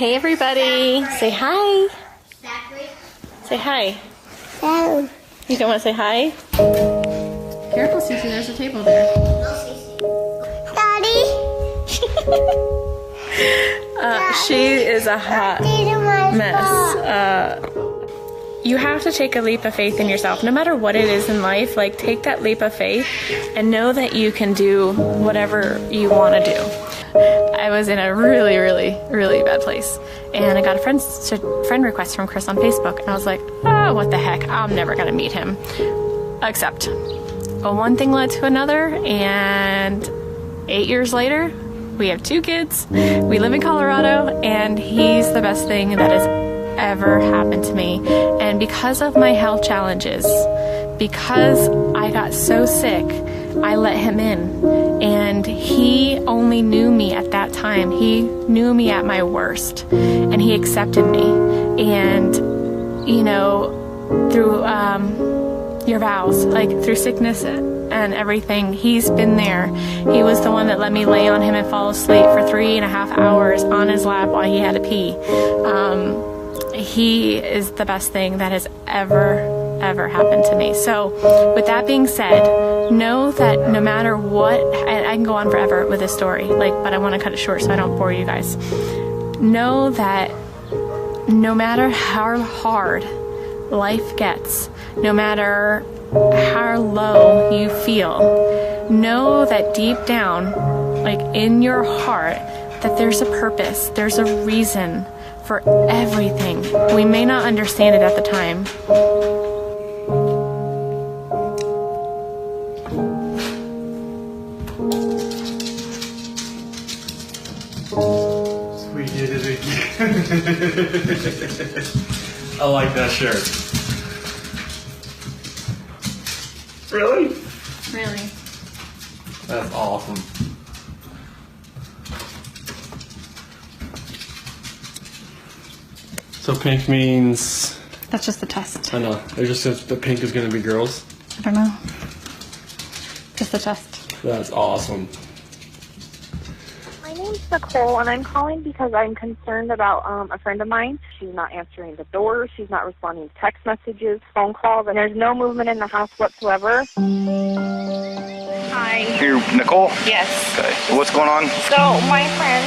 Hey everybody, say hi. Say hi. No. You don't want to say hi? Careful, Cece, there's a table there. Daddy. She is a hot mess. You have to take a leap of faith in yourself, no matter what it is in life. Like, take that leap of faith and know that you can do whatever you want to do. I was in a really, really, really bad place, and I got a friend request from Chris on Facebook, and I was like, oh, what the heck, I'm never gonna meet him. Except, one thing led to another, and 8 years later, we have 2 kids, we live in Colorado, and he's the best thing that has ever happened to me. And because of my health challenges, because I got so sick, I let him in. And he only knew me at that time. He knew me at my worst, and he accepted me. And, you know, through your vows, like through sickness and everything, he's been there. He was the one that let me lay on him and fall asleep for 3.5 hours on his lap while he had to pee. He is the best thing that has ever happened to me. So with that being said, know that no matter what, I can go on forever with this story, but I want to cut it short so I don't bore you guys. Know that no matter how hard life gets, no matter how low you feel, know that deep down, in your heart, that there's a purpose, there's a reason for everything. We may not understand it at the time. We did it again. I like that shirt. Really? Really? That's awesome. So pink means... That's just the test. I know. It just says the pink is going to be girls. I don't know. Just the test. That's awesome. My name's Nicole, and I'm calling because I'm concerned about a friend of mine. She's not answering the door. She's not responding to text messages, phone calls, and there's no movement in the house whatsoever. Hi. You're Nicole? Yes. Okay. So what's going on? So my friend,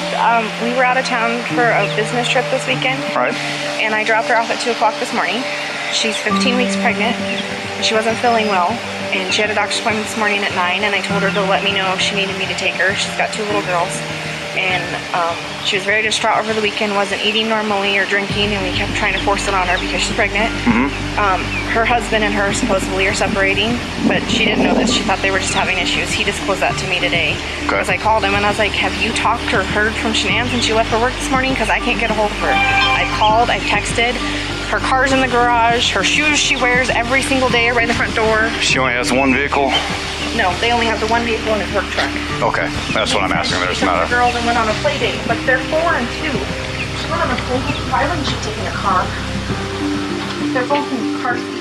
we were out of town for a business trip this weekend. Right. And I dropped her off at 2 o'clock this morning. She's 15 weeks pregnant. She wasn't feeling well. And she had a doctor's appointment this morning at 9, and I told her to let me know if she needed me to take her. She's got 2 little girls. And she was very distraught over the weekend, wasn't eating normally or drinking, and we kept trying to force it on her because she's pregnant. Her husband and her supposedly are separating, but she didn't know this. She thought they were just having issues. He disclosed that to me today. Because I called him and I was like, have you talked or heard from Shanann since she left for work this morning? Because I can't get a hold of her. I've called, I've texted. Her car's in the garage. Her shoes she wears every single day right by the front door. She only has one vehicle? No, they only have the one vehicle in his work truck. Okay, that's what I'm asking. There's not a... girls and went on a play date, but they're 4 and 2. She went on a play date. Why wouldn't she take in a car? They're both in car seats.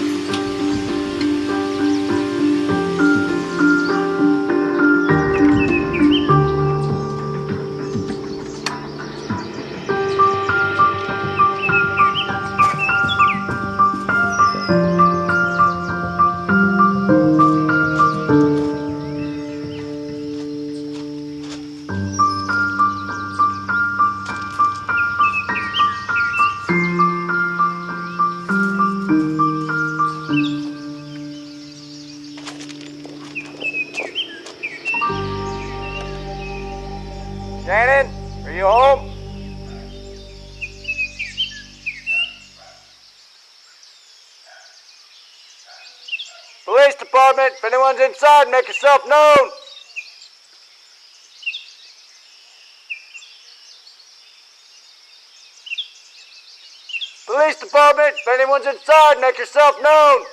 Shannon, are you home? Police department, if anyone's inside, make yourself known. Police department, if anyone's inside, make yourself known.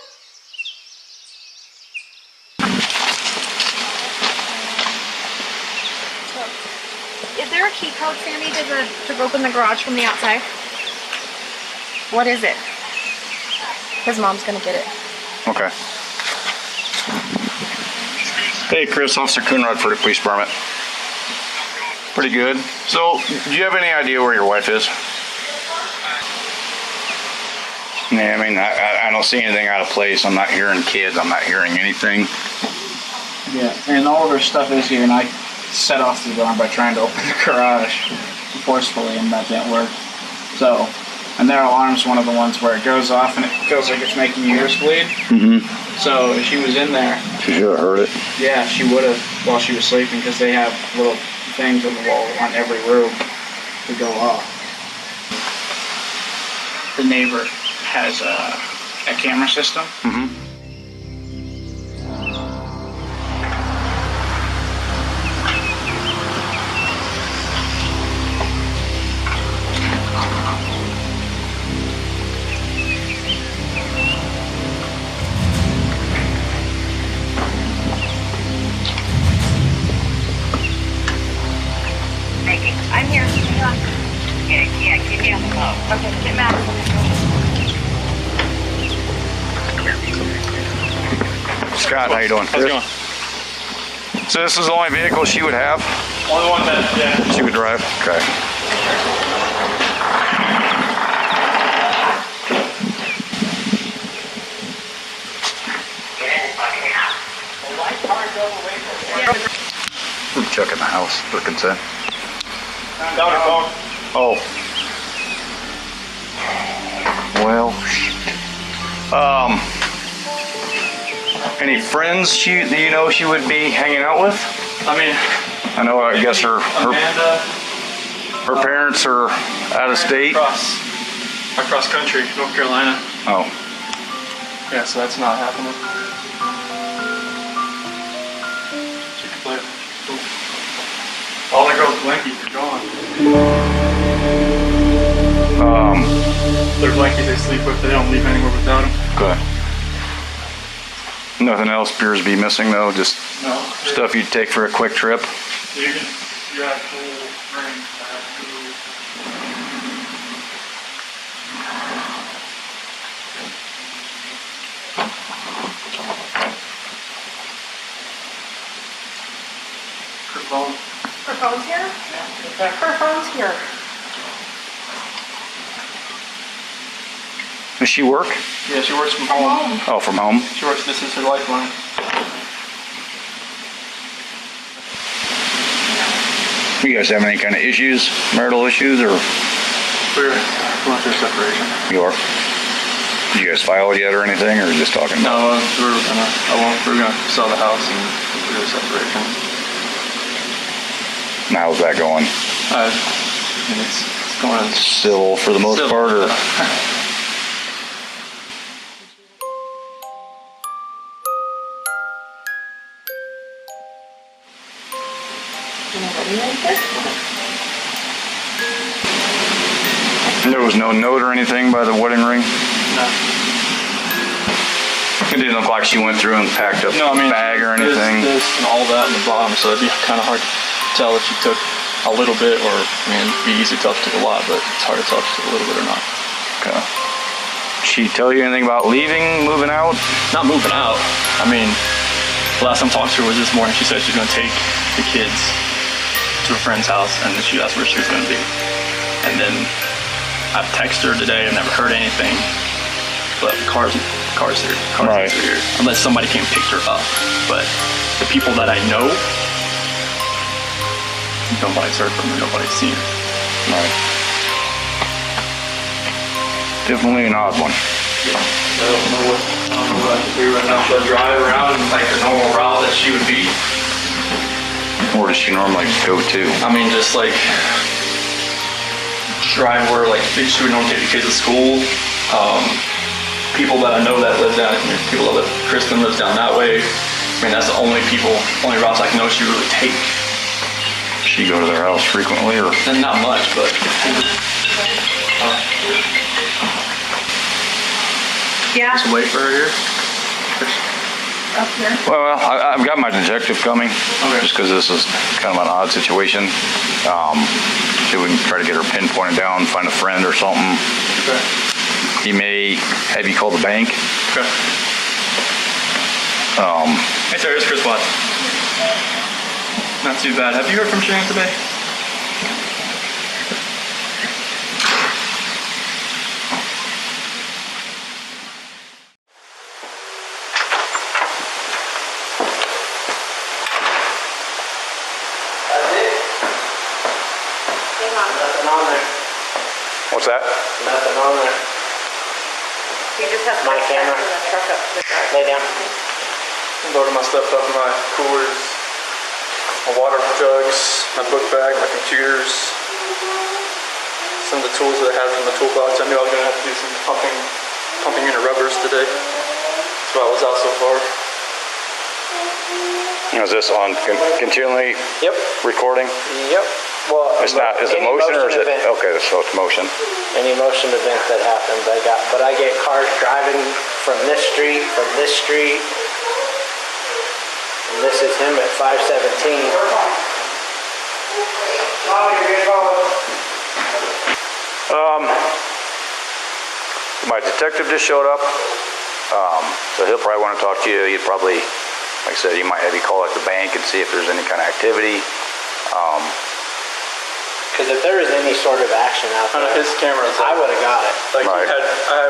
Is there a key code, Sandy, to open the garage from the outside? What is it? His mom's gonna get it. Okay. Hey, Chris, Officer Coonrod for the police department. Pretty good. So, do you have any idea where your wife is? Yeah, I mean, I don't see anything out of place. I'm not hearing kids. I'm not hearing anything. Yeah, and all of her stuff is here, and I set off the alarm by trying to open the garage forcefully, and that didn't work. So, and their alarm's one of the ones where it goes off and it feels like it's making your ears bleed. Mm-hmm. So if she was in there, She should have heard it. yeah, she would have while she was sleeping, because they have little things on the wall on every room to go off. The neighbor has a camera system. Mm-hmm. I'm here. Yeah, give me a phone. Okay, get mad. Scott, how you doing? How's it going? So this is the only vehicle she would have? Only one that, yeah. She would drive? Okay. We're checking the house for consent. Down her phone. Oh. Well, shit. Any friends that you know she would be hanging out with? I mean, I know, I guess her Amanda. her parents are out of state. Across country, North Carolina. Oh. Yeah, so that's not happening. She can play. All the girls blankies are gone. They're blankies they sleep with. They don't leave anywhere without them. Okay. Nothing else appears to be missing though, just No. stuff you'd take for a quick trip. You have full ring. Her phone. Her phone's here? Her phone's here. Does she work? Yeah, she works from home. Oh, from home? She works, this is her lifeline. You guys have any kind of issues, marital issues, or We're going through separation. you are? Did you guys file it yet or anything, or just talking about? No, we're gonna sell the house and do a separation. Now, how's that going? I mean, it's going Civil for the most Civil. part, or? And there was no note or anything by the wedding ring? No. It didn't look like she went through and packed up No, I mean, a bag or anything. This and all that in the bottom, so it'd be kind of hard to tell if she took a little bit, or I mean, it'd be easy to tell if she took a lot, but it's hard to tell if she took a little bit or not. Okay. She tell you anything about leaving, moving out? Not moving out. I mean, the last time I talked to her was this morning. She said she's gonna take the kids to a friend's house, and then she asked where she was gonna be. And then I've texted her today and never heard anything. But cars here. Right. Are here. Unless somebody came and picked her up. But the people that I know, nobody's heard from her, nobody's seen her. Right. Definitely an odd one. I don't know what I can do right now. Should I drive around like the normal route that she would be? Where does she normally go to? I mean, just like drive where like she would normally take the kids to school. People that I know that live down, people that live, Kristen lives down that way. I mean, that's the only routes I know she would really take. She go to their house frequently, or? And not much, but. Yeah, Just wait for her here. up here. Well, I've got my detective coming, Okay. just because this is kind of an odd situation. See if we can try to get her pinpointed down, find a friend or something. Okay. He may have you call the bank. Okay. Hey, sir, it's Chris Watts. Not too bad. Have you heard from Sharon today? Nothing on there. What's that? Nothing on there. You just have to My camera. fasten the truck up to the drive. Lay down. Loaded my stuff up in my coolers, my water jugs, my book bag, my computers, some of the tools that I had from the toolbox. I knew I was going to have to do some pumping unit rubbers today. That's why I was out so far. Is this on continually Yep. recording? Yep. Well, It's not, is it any motion or is it? event. Okay, so it's motion. Any motion event that happens, I get cars driving from this street, and this is him at 517. My detective just showed up, so he'll probably want to talk to you. He'd probably, like I said, he might have you call at the bank and see if there's any kind of activity. Because if there was any sort of action out there, His camera's I would have got it. Like Right.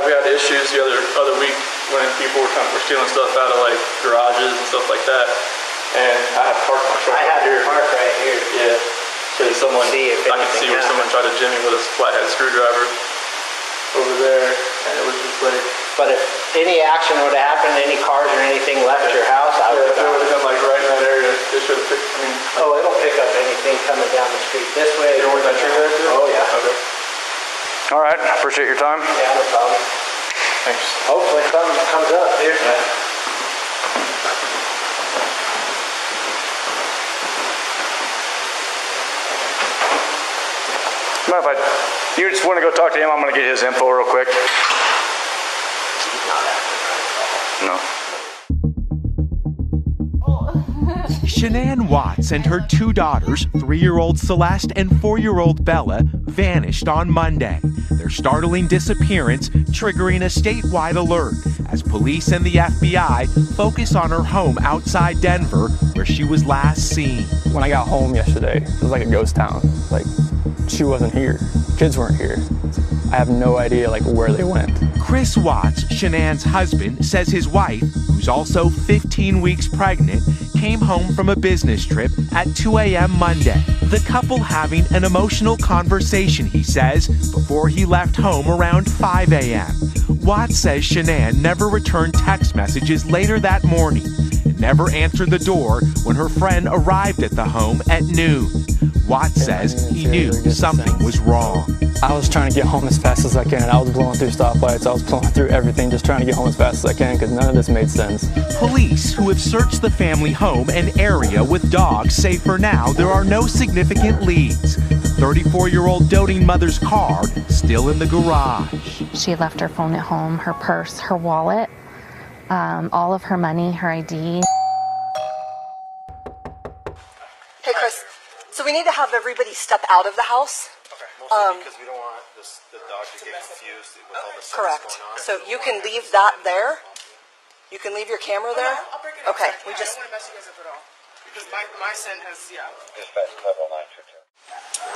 we had issues the other week when people were stealing stuff out of like garages and stuff like that, and I had parked my truck I had here. to park right here. Yeah. So someone, See if I could anything see where someone tried to jimmy with a flathead screwdriver over there, and it was just like. But if any action would have happened, any cars or anything left your house, I would Yeah, if it have would got it. have been like right in that area, it should have picked. I mean, Oh, it'll pick up anything coming down the street this way. you know where that tree there too? Oh, yeah. Okay. All right, appreciate your time. Yeah, no problem. Thanks. Hopefully something comes up here. Mind if you just want to go talk to him? I'm going to get his info real quick. No. Shanann Watts and her two daughters, 3-year-old Celeste and 4-year-old Bella, vanished on Monday. Their startling disappearance triggering a statewide alert as police and the FBI focus on her home outside Denver, where she was last seen. When I got home yesterday, it was like a ghost town. Like, she wasn't here. Kids weren't here. I have no idea where they went. Chris Watts, Shanann's husband, says his wife, who's also 15 weeks pregnant, came home from a business trip at 2 a.m. Monday. The couple having an emotional conversation, he says, before he left home around 5 a.m. Watts says Shanann never returned text messages later that morning and never answered the door when her friend arrived at the home at noon. Watts says he knew something was wrong. I was trying to get home as fast as I can. I was blowing through stoplights. I was blowing through everything, just trying to get home as fast as I can because none of this made sense. Police who have searched the family home and area with dogs say for now there are no significant leads. The 34-year-old doting mother's car still in the garage. She left her phone at home, her purse, her wallet, all of her money, her ID. Hey, Chris. So we need to have everybody step out of the house. Okay. Mostly because we don't want the dog to get confused with all the stuff Correct. that's going on. So you can leave that there. You can leave your camera there. I'll bring it up. Okay. We just don't want to mess you guys up at all. Because my son has,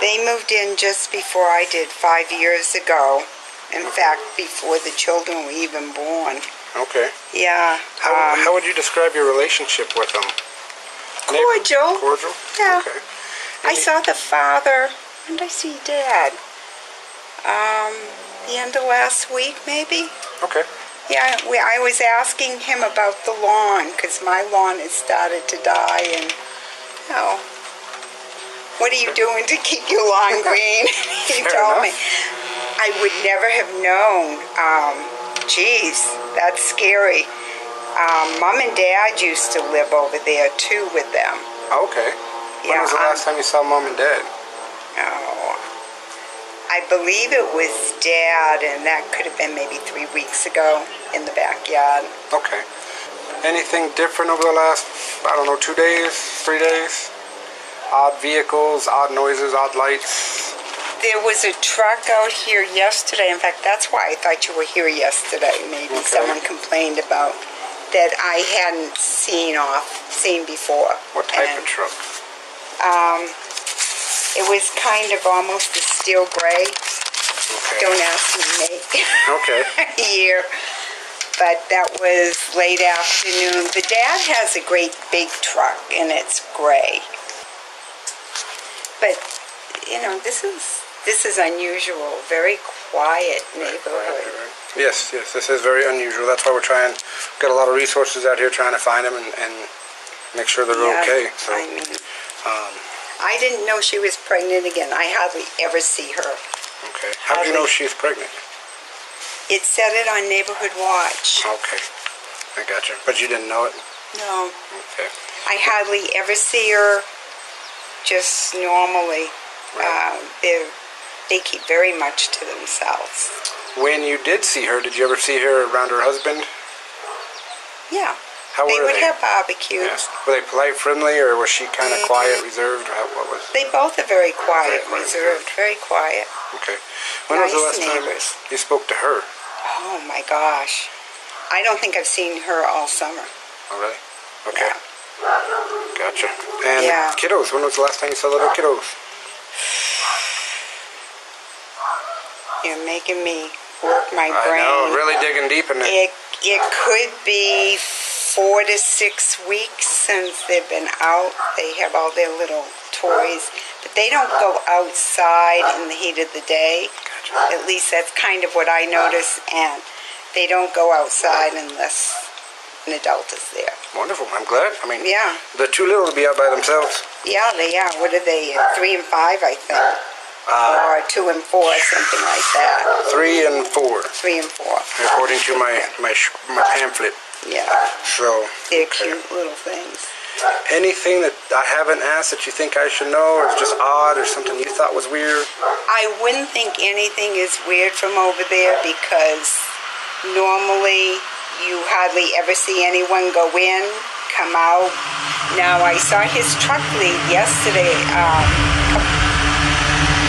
They moved in just before I did 5 years ago. In fact, before the children were even born. Okay. Yeah. How would you describe your relationship with them? Cordial. Cordial? Yeah. Okay. I saw the father. When did I see Dad? The end of last week, maybe? Okay. Yeah, I was asking him about the lawn, because my lawn has started to die, and, what are you doing to keep your lawn green? He told me. I would never have known. Geez, that's scary. Mom and Dad used to live over there, too, with them. Okay. When was the last time you saw Mom and Dad? Oh, I believe it was Dad, and that could have been maybe 3 weeks ago in the backyard. Okay. Anything different over the last, 2 days, 3 days? Odd vehicles, odd noises, odd lights? There was a truck out here yesterday. In fact, that's why I thought you were here yesterday. Maybe someone complained about that I hadn't seen before. What type of truck? It was kind of almost a steel gray. Okay. Don't ask me to make Okay. year. But that was late afternoon. The Dad has a great big truck, and it's gray. But, this is This is unusual, very quiet neighborhood. Yes, this is very unusual. That's why we're trying, got a lot of resources out here trying to find them and make sure they're okay. So, I mean, I didn't know she was pregnant again. I hardly ever see her. Okay. How do you know she's pregnant? It said it on Neighborhood Watch. Okay. I got you. But you didn't know it? No. Okay. I hardly ever see her just normally. They keep very much to themselves. When you did see her, did you ever see her around her husband? Yeah. How they were would they? have barbecues. Yeah. Were they polite, friendly, or was she kind of quiet, reserved? What was? They both are very quiet, reserved, very quiet. Okay. When was the last neighbors. time you spoke to her? Oh my gosh. I don't think I've seen her all summer. Oh, really? Okay. Yeah. Gotcha. And kiddos, when was the last time you saw little kiddos? You're making me work my brain. I know, really digging deep in it. It could be 4 to 6 weeks since they've been out. They have all their little toys, but they don't go outside in the heat of the day. Gotcha. At least that's kind of what I notice, and they don't go outside unless an adult is there. Wonderful. I'm glad. I mean, yeah. They're too little to be out by themselves. Yeah, they are. What are they? 3 and 5, I think. Or 2 and 4, something like that. 3 and 4. 3 and 4. According to my pamphlet. Yeah. So. They're cute little things. Anything that I haven't asked that you think I should know, or is just odd, or something you thought was weird? I wouldn't think anything is weird from over there because normally you hardly ever see anyone go in, come out. Now I saw his truck leave yesterday.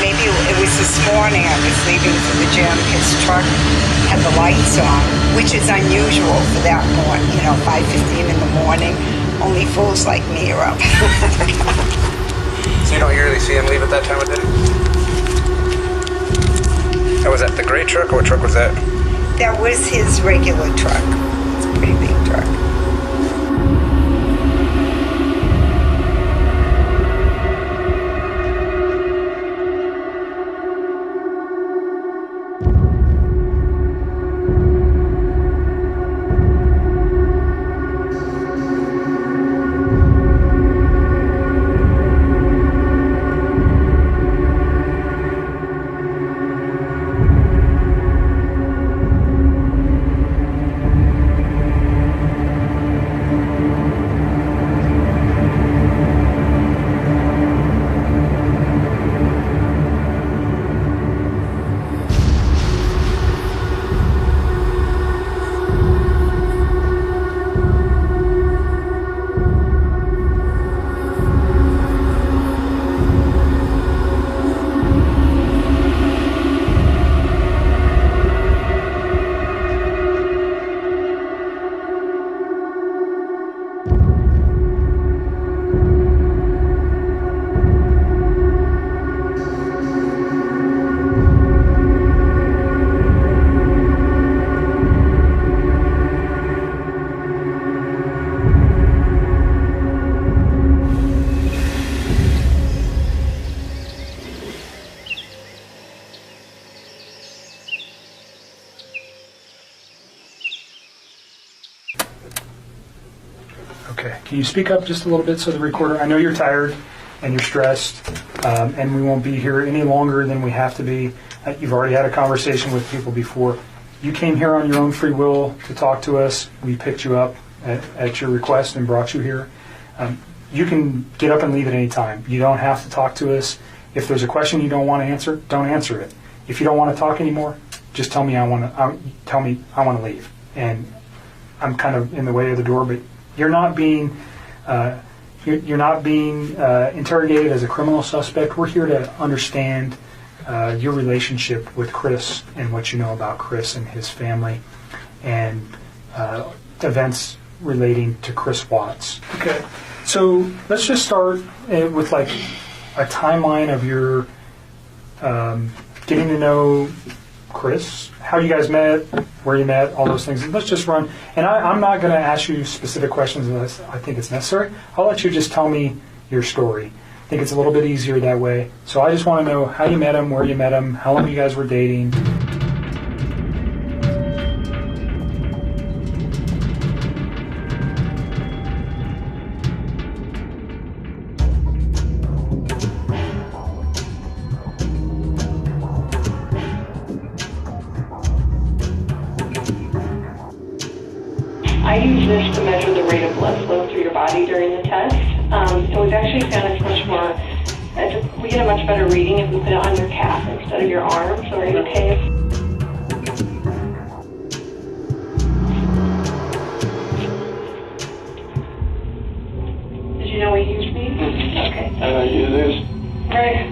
Maybe it was this morning. I was leaving for the gym. His truck had the lights on, which is unusual for that morning. 5:15 in the morning. Only fools like me are up. So you don't usually see him leave at that time of day? Oh, was that the gray truck, or what truck was that? That was his regular truck. It's a pretty big truck. Okay, can you speak up just a little bit so the recorder, I know you're tired and you're stressed, and we won't be here any longer than we have to be. You've already had a conversation with people before. You came here on your own free will to talk to us. We picked you up at your request and brought you here. You can get up and leave at any time. You don't have to talk to us. If there's a question you don't want to answer, don't answer it. If you don't want to talk anymore, just tell me I want to leave. And I'm kind of in the way of the door, but you're not being interrogated as a criminal suspect. We're here to understand your relationship with Chris and what you know about Chris and his family and events relating to Chris Watts. Okay, so let's just start with like a timeline of your getting to know Chris, how you guys met, where you met, all those things. And let's just run. And I'm not going to ask you specific questions unless I think it's necessary. I'll let you just tell me your story. I think it's a little bit easier that way. So I just want to know how you met him, where you met him, how long you guys were dating. I use this to measure the rate of blood flow through your body during the test. It was actually found it's much more, we get a much better reading if we put it on your calf instead of your arm, so are you okay? Did you know we used these? Okay. And I use these. Right.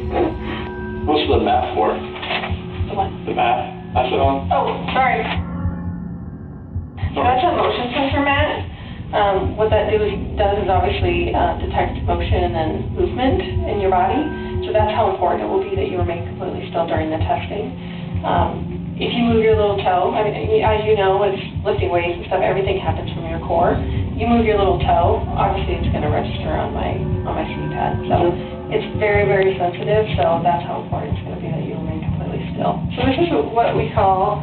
What's the mat for? The what? The mat I sit on? Oh, sorry. So that's a motion sensor mat. What that does is obviously detect motion and movement in your body. So that's how important it will be that you remain completely still during the testing. If you move your little toe, I mean, as you know, with lifting weights and stuff, everything happens from your core. You move your little toe, obviously it's going to register on my CPAD. So it's very, very sensitive. So that's how important it's going to be that you remain completely still. So this is what we call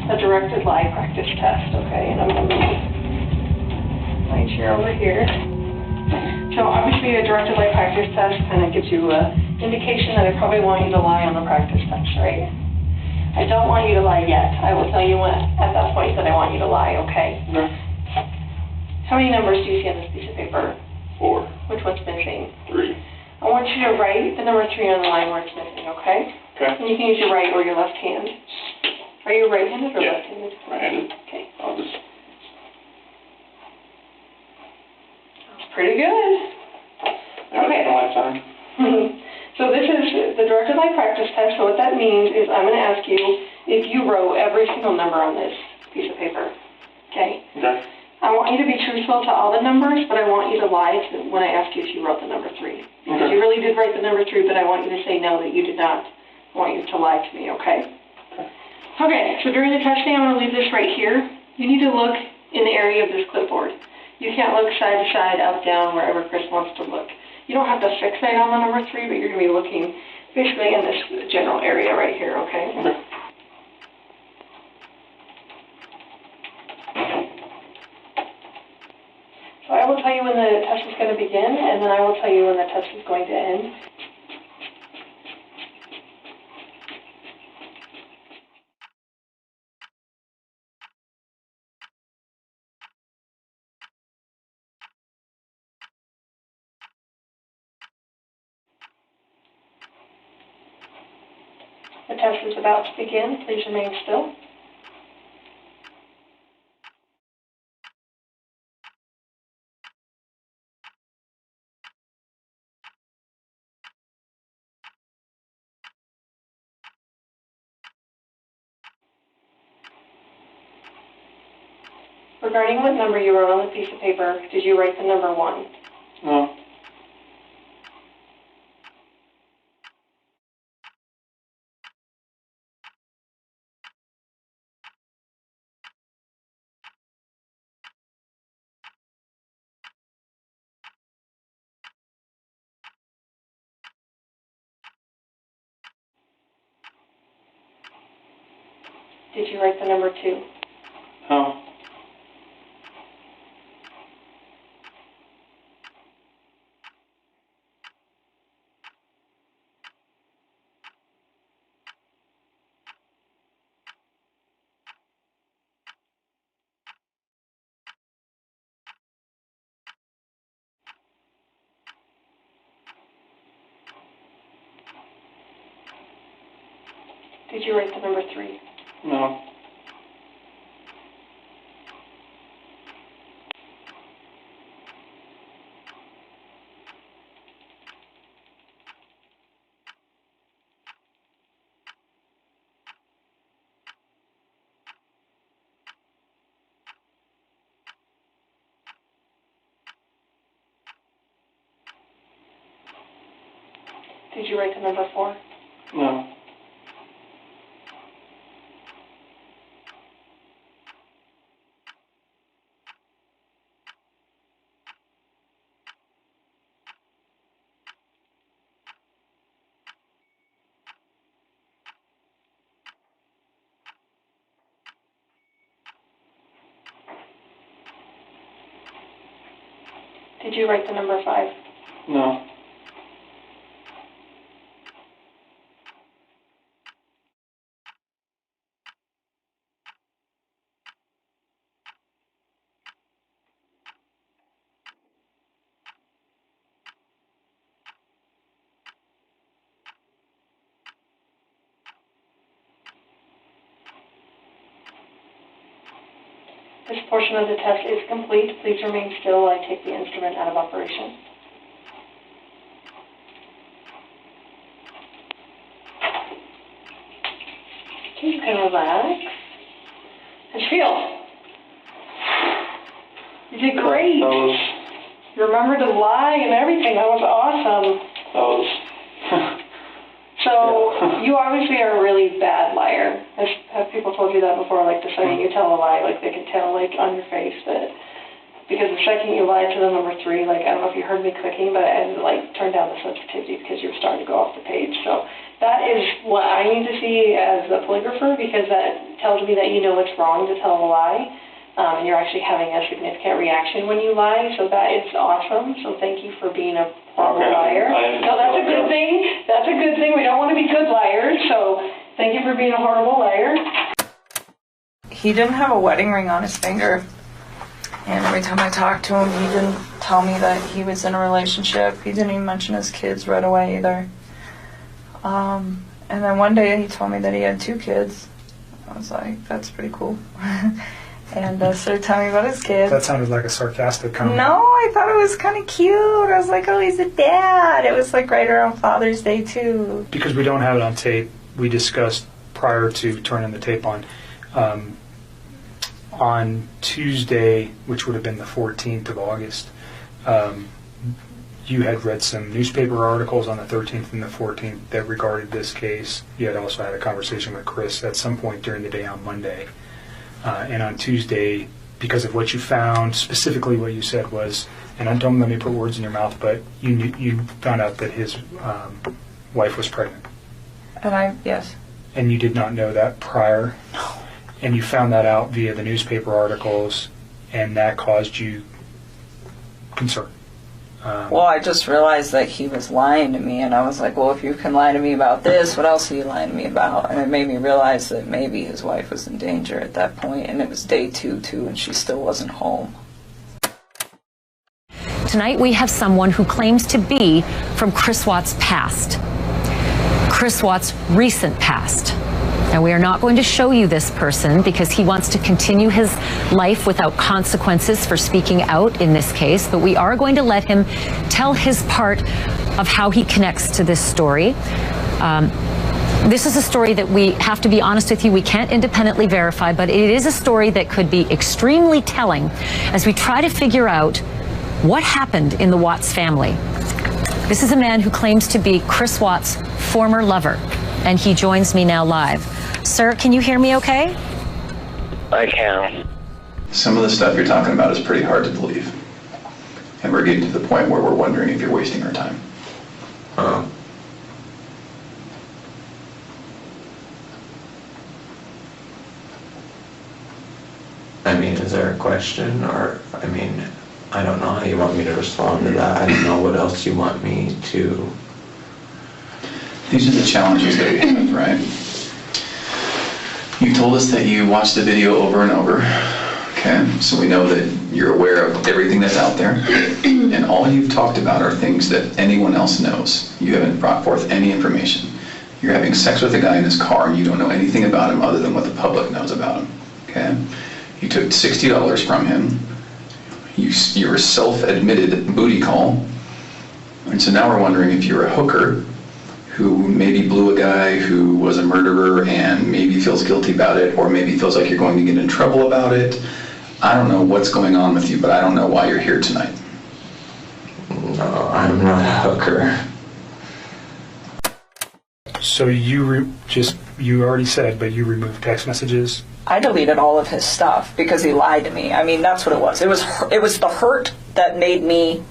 a directed lie practice test, okay? And I'm going to move my chair over here. So obviously a directed lie practice test kind of gives you an indication that I probably want you to lie on the practice test, right? I don't want you to lie yet. I will tell you at that point that I want you to lie, okay? How many numbers do you see on this piece of paper? 4. Which one's missing? 3. I want you to write the number 3 on the line where it's missing, okay? Okay. And you can use your right or your left hand. Are you right-handed or Yeah. left-handed? Right-handed. Okay. I'll just... That's pretty good. Okay. Lifetime. So this is the directed lie practice test. So what that means is I'm going to ask you if you wrote every single number on this piece of paper. Okay? Okay. I want you to be truthful to all the numbers, but I want you to lie when I ask you if you wrote the number 3. Because you really did write the number 3, but I want you to say no, that you did not. I want you to lie to me, okay? Okay, so during the testing, I'm going to leave this right here. You need to look in the area of this clipboard. You can't look side to side, up, down, wherever Chris wants to look. You don't have to fixate on the number 3, but you're going to be looking basically in this general area right here, okay? So I will tell you when the test is going to begin, and then I will tell you when the test is going to end. The test is about to begin. Please remain still. Regarding what number you wrote on the piece of paper, did you write the number 1? No. Did you write the number 2? No. Did you write the number 3? No. Did you write the number 4? No. Did you write the number 5? No. This portion of the test is complete. Please remain still while I take the instrument out of operation. Okay, you can relax. How'd you feel? You did great. You remembered to lie and everything. That was awesome. So, you obviously are a really bad liar. Have people told you that before? Like, the second you tell a lie, like, they can tell, like, on your face that, because the second you lied to the number 3, like, I don't know if you heard me clicking, but I had to, like, turn down the sensitivity because you were starting to go off the page. So, that is what I need to see as a polygrapher, because that tells me that you know it's wrong to tell a lie, and you're actually having a significant reaction when you lie, so that is awesome. So, thank you for being a horrible liar. No, that's a good thing. That's a good thing. We don't want to be good liars, so thank you for being a horrible liar. He didn't have a wedding ring on his finger, and every time I talked to him, he didn't tell me that he was in a relationship. He didn't even mention his kids right away either. And then one day he told me that he had 2 kids. I was like, that's pretty cool. And started telling me about his kids. That sounded like a sarcastic comment. No, I thought it was kind of cute. I was like, oh, he's a dad. It was like right around Father's Day, too. Because we don't have it on tape, we discussed prior to turning the tape on Tuesday, which would have been the 14th of August, you had read some newspaper articles on the 13th and the 14th that regarded this case. You had also had a conversation with Chris at some point during the day on Monday. And on Tuesday, because of what you found, specifically what you said was, and don't let me put words in your mouth, but you found out that his wife was pregnant. And yes. And you did not know that prior? No. And you found that out via the newspaper articles, and that caused you concern? Well, I just realized that he was lying to me, and I was like, well, if you can lie to me about this, what else are you lying to me about? And it made me realize that maybe his wife was in danger at that point, and it was day 2, too, and she still wasn't home. Tonight we have someone who claims to be from Chris Watts' past. Chris Watts' recent past. Now, we are not going to show you this person because he wants to continue his life without consequences for speaking out in this case, but we are going to let him tell his part of how he connects to this story. This is a story that we have to be honest with you, we can't independently verify, but it is a story that could be extremely telling as we try to figure out what happened in the Watts family. This is a man who claims to be Chris Watts' former lover, and he joins me now live. Sir, can you hear me okay? I can. Some of the stuff you're talking about is pretty hard to believe. And we're getting to the point where we're wondering if you're wasting our time. Oh. I mean, is there a question? Or, I mean, I don't know how you want me to respond to that. I don't know what else you want me to... These are the challenges that we have, right? You told us that you watched the video over and over, okay? So we know that you're aware of everything that's out there, and all you've talked about are things that anyone else knows. You haven't brought forth any information. You're having sex with a guy in his car, and you don't know anything about him other than what the public knows about him, okay? You took $60 from him. You were self-admitted booty call, and so now we're wondering if you're a hooker who maybe blew a guy who was a murderer and maybe feels guilty about it, or maybe feels like you're going to get in trouble about it. I don't know what's going on with you, but I don't know why you're here tonight. No, I'm not a hooker. So you already said, but you removed text messages? I deleted all of his stuff because he lied to me. I mean, that's what it was. It was the hurt that made me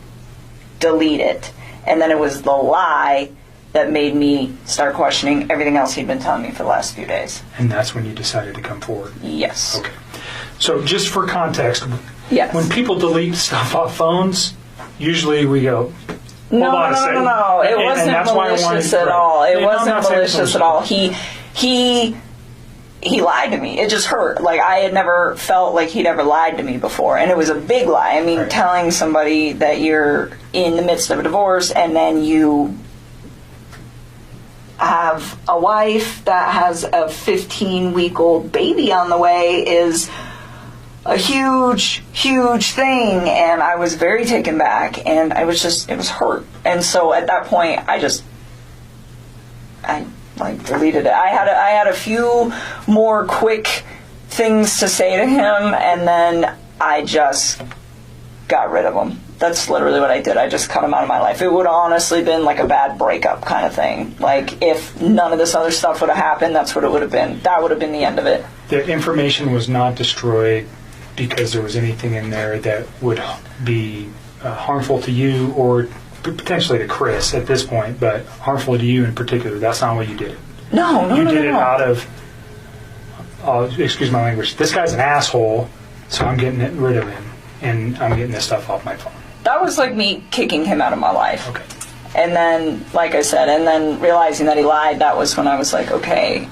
delete it, and then it was the lie that made me start questioning everything else he'd been telling me for the last few days. And that's when you decided to come forward? Yes. Okay. So just for context, yes. When people delete stuff off phones, usually we go, No, hold on a second. no. It And wasn't that's why I wanted malicious to- at all. It And I'm wasn't not saying malicious it's at all. He lied to me. It just hurt. Like, I had never felt like he'd ever lied to me before. And it was a big lie. I mean, telling somebody that you're in the midst of a divorce and then you have a wife that has a 15-week-old baby on the way is a huge, huge thing. And I was very taken back. And I was just, it was hurt. And so at that point, I deleted it. I had a few more quick things to say to him, and then I just got rid of him. That's literally what I did. I just cut him out of my life. It would have honestly been like a bad breakup kind of thing. Like, if none of this other stuff would have happened, that's what it would have been. That would have been the end of it. The information was not destroyed because there was anything in there that would be harmful to you or potentially to Chris at this point, but harmful to you in particular. That's not what you did. No. You did it out of, excuse my language, this guy's an asshole, so I'm getting rid of him, and I'm getting this stuff off my phone. That was like me kicking him out of my life. Okay. And then, like I said, and then realizing that he lied, that was when I was like, okay,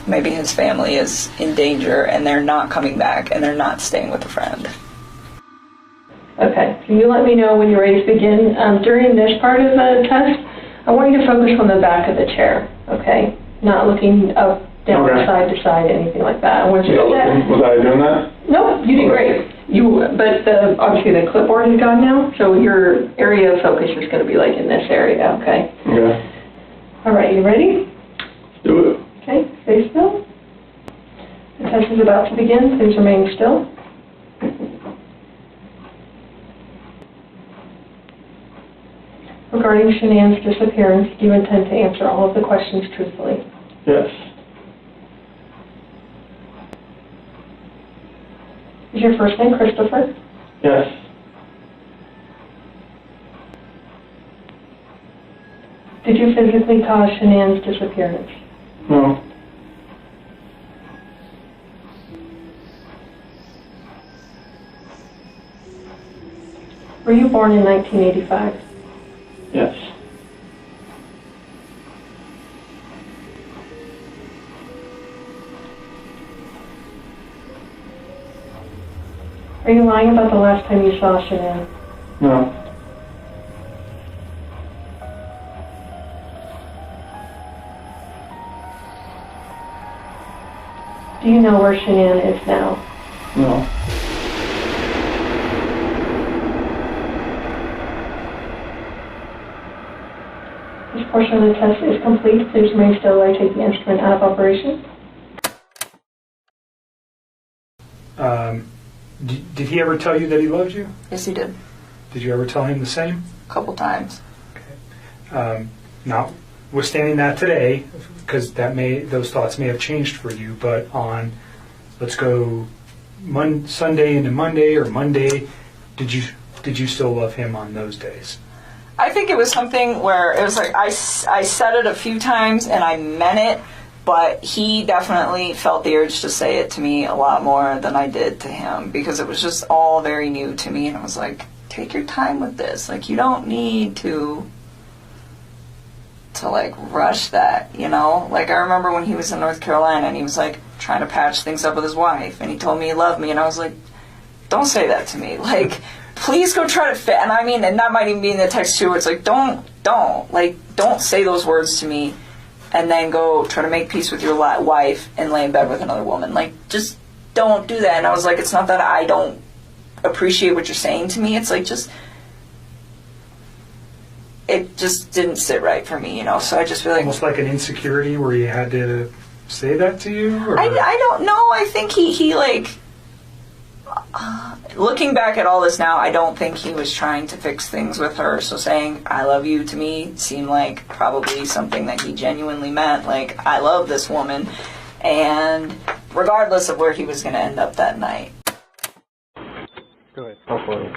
maybe his family is in danger, and they're not coming back, and they're not staying with a friend. Okay, so you let me know when you're ready to begin. During this part of the test, I want you to focus on the back of the chair, okay? Not looking up, down, side to side, anything like that. I want you to do that. Was I doing that? Nope, you did great. But obviously the clipboard is gone now, so your area of focus is going to be like in this area, okay? Okay. All right, you ready? Do it. Okay, stay still. The test is about to begin. Please remain still. Regarding Shanann's disappearance, do you intend to answer all of the questions truthfully? Yes. Is your first name Christopher? Yes. Did you physically cause Shanann's disappearance? No. Were you born in 1985? Yes. Are you lying about the last time you saw Shanann? No. Do you know where Shanann is now? No. This portion of the test is complete. Please remain still while I take the instrument out of operation. Did he ever tell you that he loved you? Yes, he did. Did you ever tell him the same? A couple times. Notwithstanding that today, because those thoughts may have changed for you, but on, let's go Sunday into Monday or Monday, did you still love him on those days? I think it was something where it was like I said it a few times and I meant it, but he definitely felt the urge to say it to me a lot more than I did to him because it was just all very new to me, and I was like, take your time with this. Like, you don't need to like rush that, you know? Like, I remember when he was in North Carolina and he was like trying to patch things up with his wife and he told me he loved me, and I was like, don't say that to me. Like, please go try to fit. And I mean, and that might even be in the text too, where it's like, don't say those words to me and then go try to make peace with your wife and lay in bed with another woman. Like, just don't do that. And I was like, it's not that I don't appreciate what you're saying to me. It's like, it just didn't sit right for me, you know? So I just feel like... Almost like an insecurity where you had to say that to you? Or? I don't know. I think he like... looking back at all this now, I don't think he was trying to fix things with her. So saying, I love you, to me seemed like probably something that he genuinely meant. Like, I love this woman. And regardless of where he was going to end up that night. Go ahead. Go for it.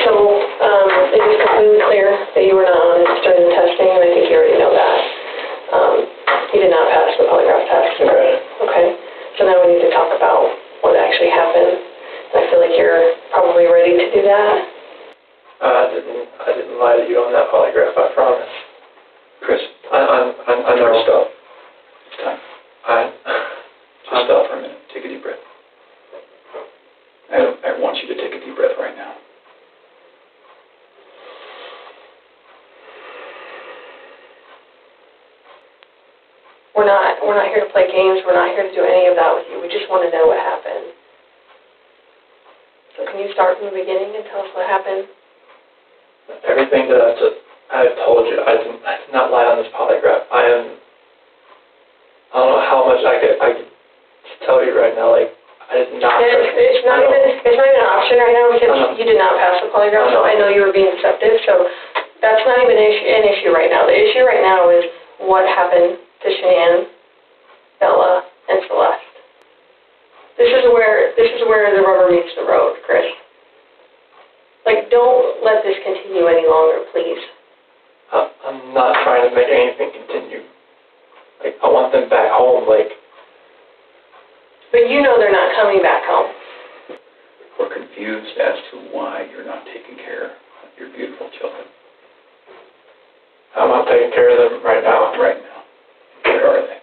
So, it is completely clear that you were now we need to talk about what actually happened. And I feel like you're probably ready to do that. I didn't lie to you on that polygraph, I promise. Chris, I know. Stop. It's time. Just stop for a minute. Take a deep breath. I want you to take a deep breath right now. We're not here to play games. We're not here to do any of that with you. We just want to know what happened. So can you start from the beginning and tell us what happened? Everything that I've told you, I did not lie on this polygraph. I don't know how much I could tell you right now. Like, I did not. It's not even an option right now because you did not pass the polygraph. So I know you were being deceptive. So that's not even an issue right now. The issue right now is what happened to Shanann, Bella, and Celeste. This is where the rubber meets the road, Chris. Like, don't let this continue any longer, please. I'm not trying to make anything continue. Like, I want them back home, like. But you know they're not coming back home. We're confused as to why you're not taking care of your beautiful children. I'm not taking care of them right now. Right now. Where are they?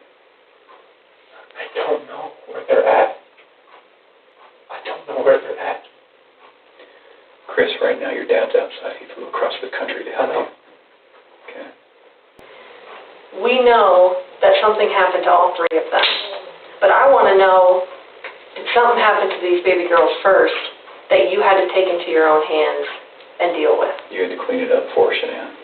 I don't know where they're at. I don't know where they're at. Chris, right now your dad's outside. He flew across the country to help you. Okay. We know that something happened to all three of them. But I want to know, did something happen to these baby girls first that you had to take into your own hands and deal with? You had to clean it up for Shanann.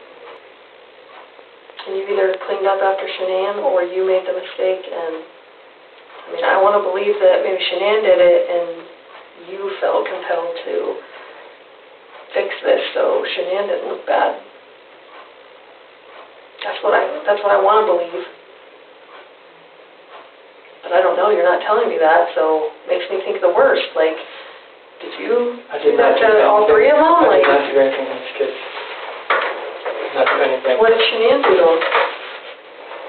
And you either cleaned up after Shanann or you made the mistake. And I mean, I want to believe that maybe Shanann did it and you felt compelled to fix this so Shanann didn't look bad. That's what I want to believe. But I don't know, you're not telling me that, so it makes me think the worst. Like, did you do that to all three of them? I did not do anything to these kids. Not do anything. What did Shanann do to them?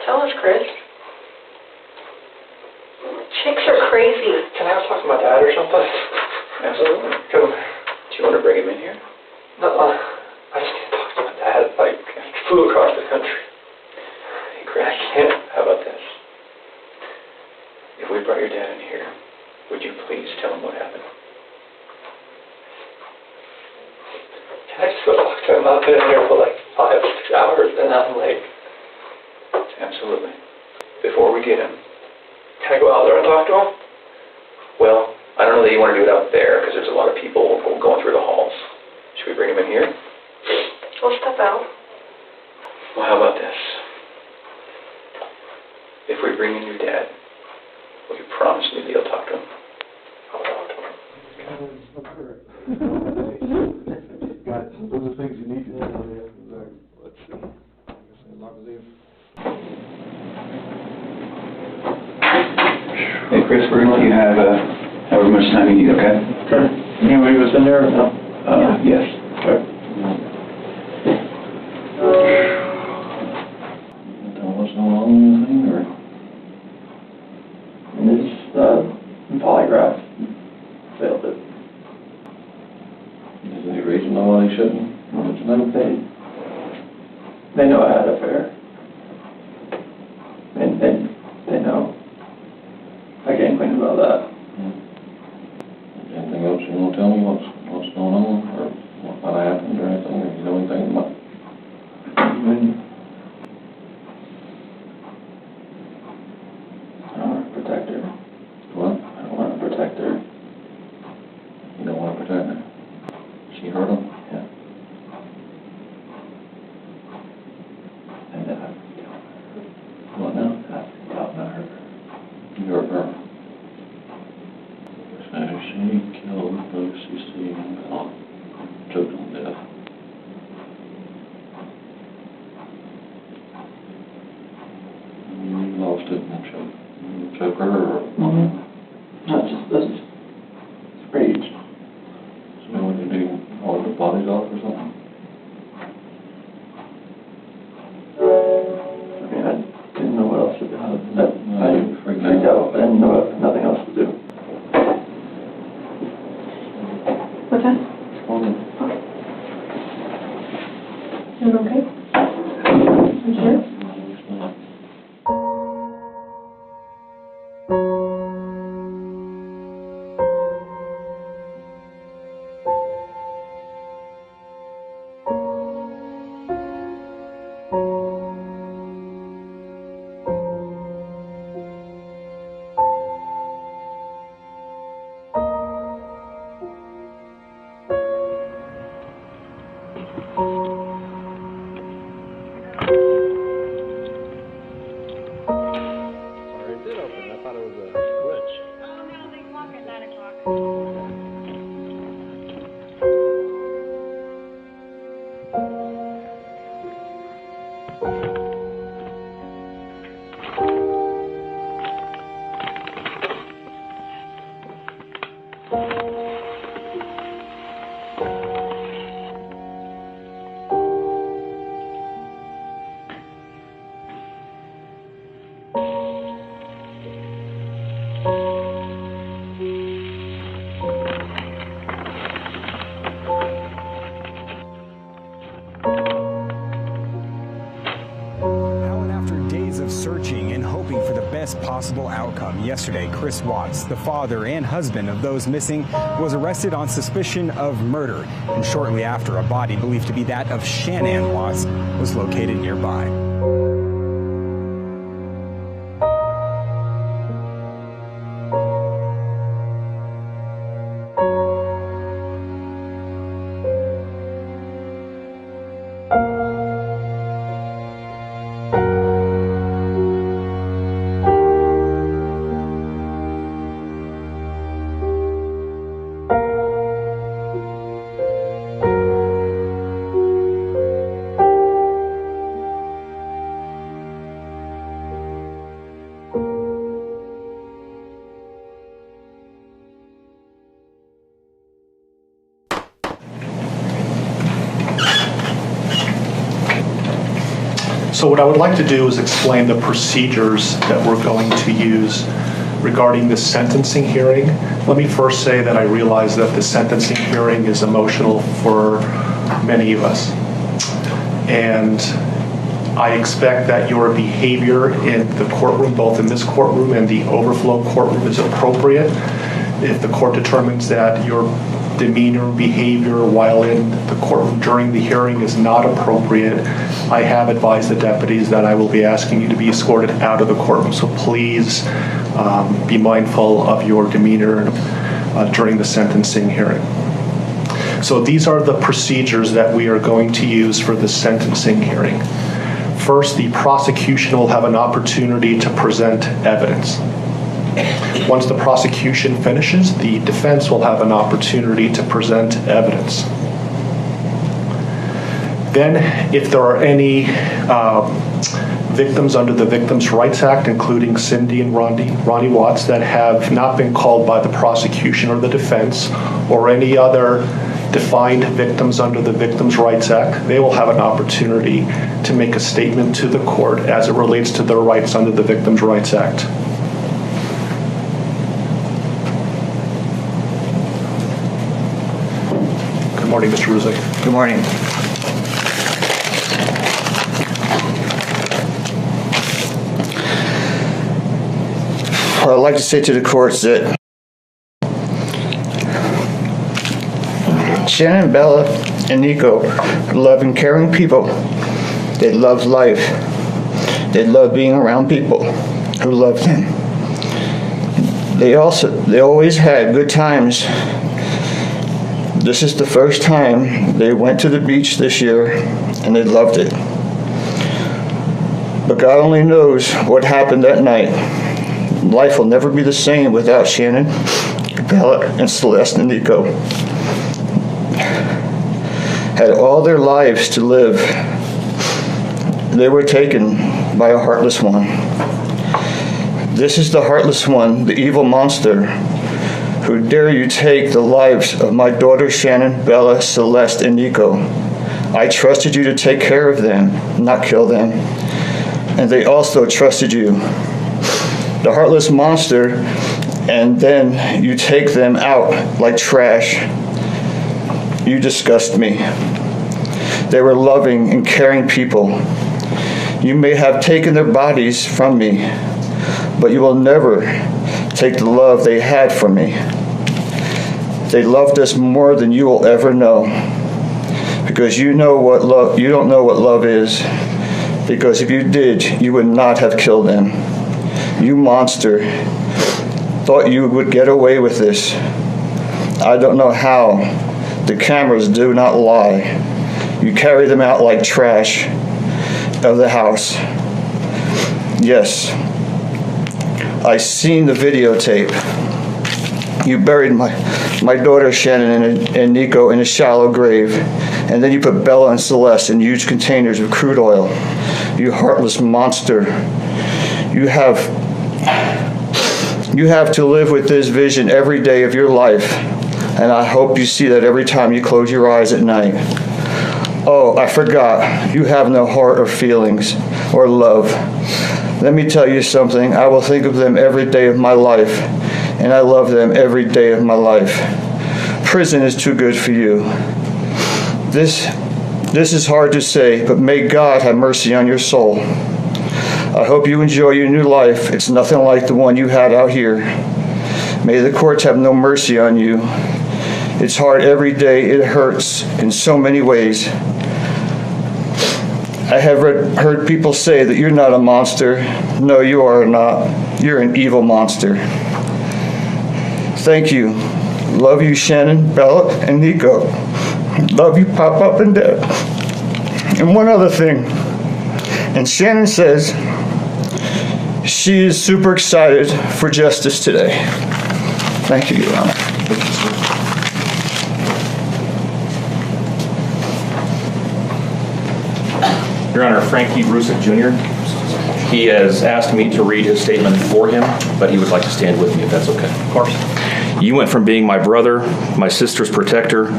Tell us, Chris. Chicks are crazy. Can I talk to my dad or something? Absolutely. Come. Do you want to bring him in here? No, I just can't talk to my dad. Like, I flew across the country. Hey, Chris, I can't. How about this? If we brought your dad in here, would you please tell him what happened? Can I just go talk to him? I've been in here for like 5 or 6 hours and I'm like... Absolutely. Before we get him... Can I go out there and talk to him? Well, I don't know that you want to do it out there because there's a lot of people going through the halls. Should we bring him in here? We'll step out. Well, how about this? If we bring in your dad, will you promise me that you'll talk to him? I'll talk to him. Those are things you need to know. Let's see. Hey, Chris, we're going to let you have however much time you need, okay? Okay. Anybody was in there or no? Yes. Okay. Tell us no wrong anything, or? This polygraph failed it. Is there any reason why they shouldn't? No, they know I had an affair. And they know. I can't complain about that. Anything else you want to tell me? What's going on, or what happened, or anything? Or you know anything about? I don't want to protect her. What? I don't want to protect her. You don't want to protect her? She hurt him? Yeah. And What now? I thought I hurt her. You hurt her. So she killed Lucy and Bella, choked them to death. You lost it and choke her, or? Not just this. It's rage. So what did you do? Haul the bodies off or something? I mean, I didn't know what else to do. I freaked out. I didn't know nothing else to do. Searching and hoping for the best possible outcome. Yesterday, Chris Watts, the father and husband of those missing, was arrested on suspicion of murder. And shortly after, a body believed to be that of Shanann Watts was located nearby. So what I would like to do is explain the procedures that we're going to use regarding this sentencing hearing. Let me first say that I realize that the sentencing hearing is emotional for many of us. And I expect that your behavior in the courtroom, both in this courtroom and the overflow courtroom, is appropriate. If the court determines that your demeanor, behavior while in the courtroom during the hearing is not appropriate, I have advised the deputies that I will be asking you to be escorted out of the courtroom. So please be mindful of your demeanor during the sentencing hearing. So these are the procedures that we are going to use for the sentencing hearing. First, the prosecution will have an opportunity to present evidence. Once the prosecution finishes, the defense will have an opportunity to present evidence. Then, if there are any victims under the Victims' Rights Act, including Cindy and Ronnie Watts, that have not been called by the prosecution or the defense, or any other defined victims under the Victims' Rights Act, they will have an opportunity to make a statement to the court as it relates to their rights under the Victims' Rights Act. Good morning, Mr. Ruzick. Good morning. I'd like to say to the courts that Shanann, Bella, and Nico are loving, caring people. They love life. They love being around people who love them. They always had good times. This is the first time they went to the beach this year, and they loved it. But God only knows what happened that night. Life will never be the same without Shanann, Bella, and Celeste and Nico. Had all their lives to live. They were taken by a heartless one. This is the heartless one, the evil monster, who dare you take the lives of my daughters Shanann, Bella, Celeste, and Nico. I trusted you to take care of them, not kill them. And they also trusted you. The heartless monster, and then you take them out like trash. You disgust me. They were loving and caring people. You may have taken their bodies from me, but you will never take the love they had for me. They loved us more than you will ever know, because you don't know what love is. Because if you did, you would not have killed them. You monster, thought you would get away with this. I don't know how. The cameras do not lie. You carry them out like trash of the house. Yes, I seen the videotape. You buried my daughter Shanann and Nico in a shallow grave, and then you put Bella and Celeste in huge containers of crude oil. You heartless monster. You have You have to live with this vision every day of your life, and I hope you see that every time you close your eyes at night. Oh, I forgot. You have no heart or feelings or love. Let me tell you something. I will think of them every day of my life, and I love them every day of my life. Prison is too good for you. This is hard to say, but may God have mercy on your soul. I hope you enjoy your new life. It's nothing like the one you had out here. May the courts have no mercy on you. It's hard every day. It hurts in so many ways. I have heard people say that you're not a monster. No, you are not. You're an evil monster. Thank you. Love you, Shannon, Bella, and Nico. Love you, Pop and Dad. And one other thing. And Shannon says she is super excited for justice today. Thank you, Your Honor. Your Honor, Frankie Rusick Jr., he has asked me to read his statement for him, but he would like to stand with me if that's okay. Of course. You went from being my brother, my sister's protector,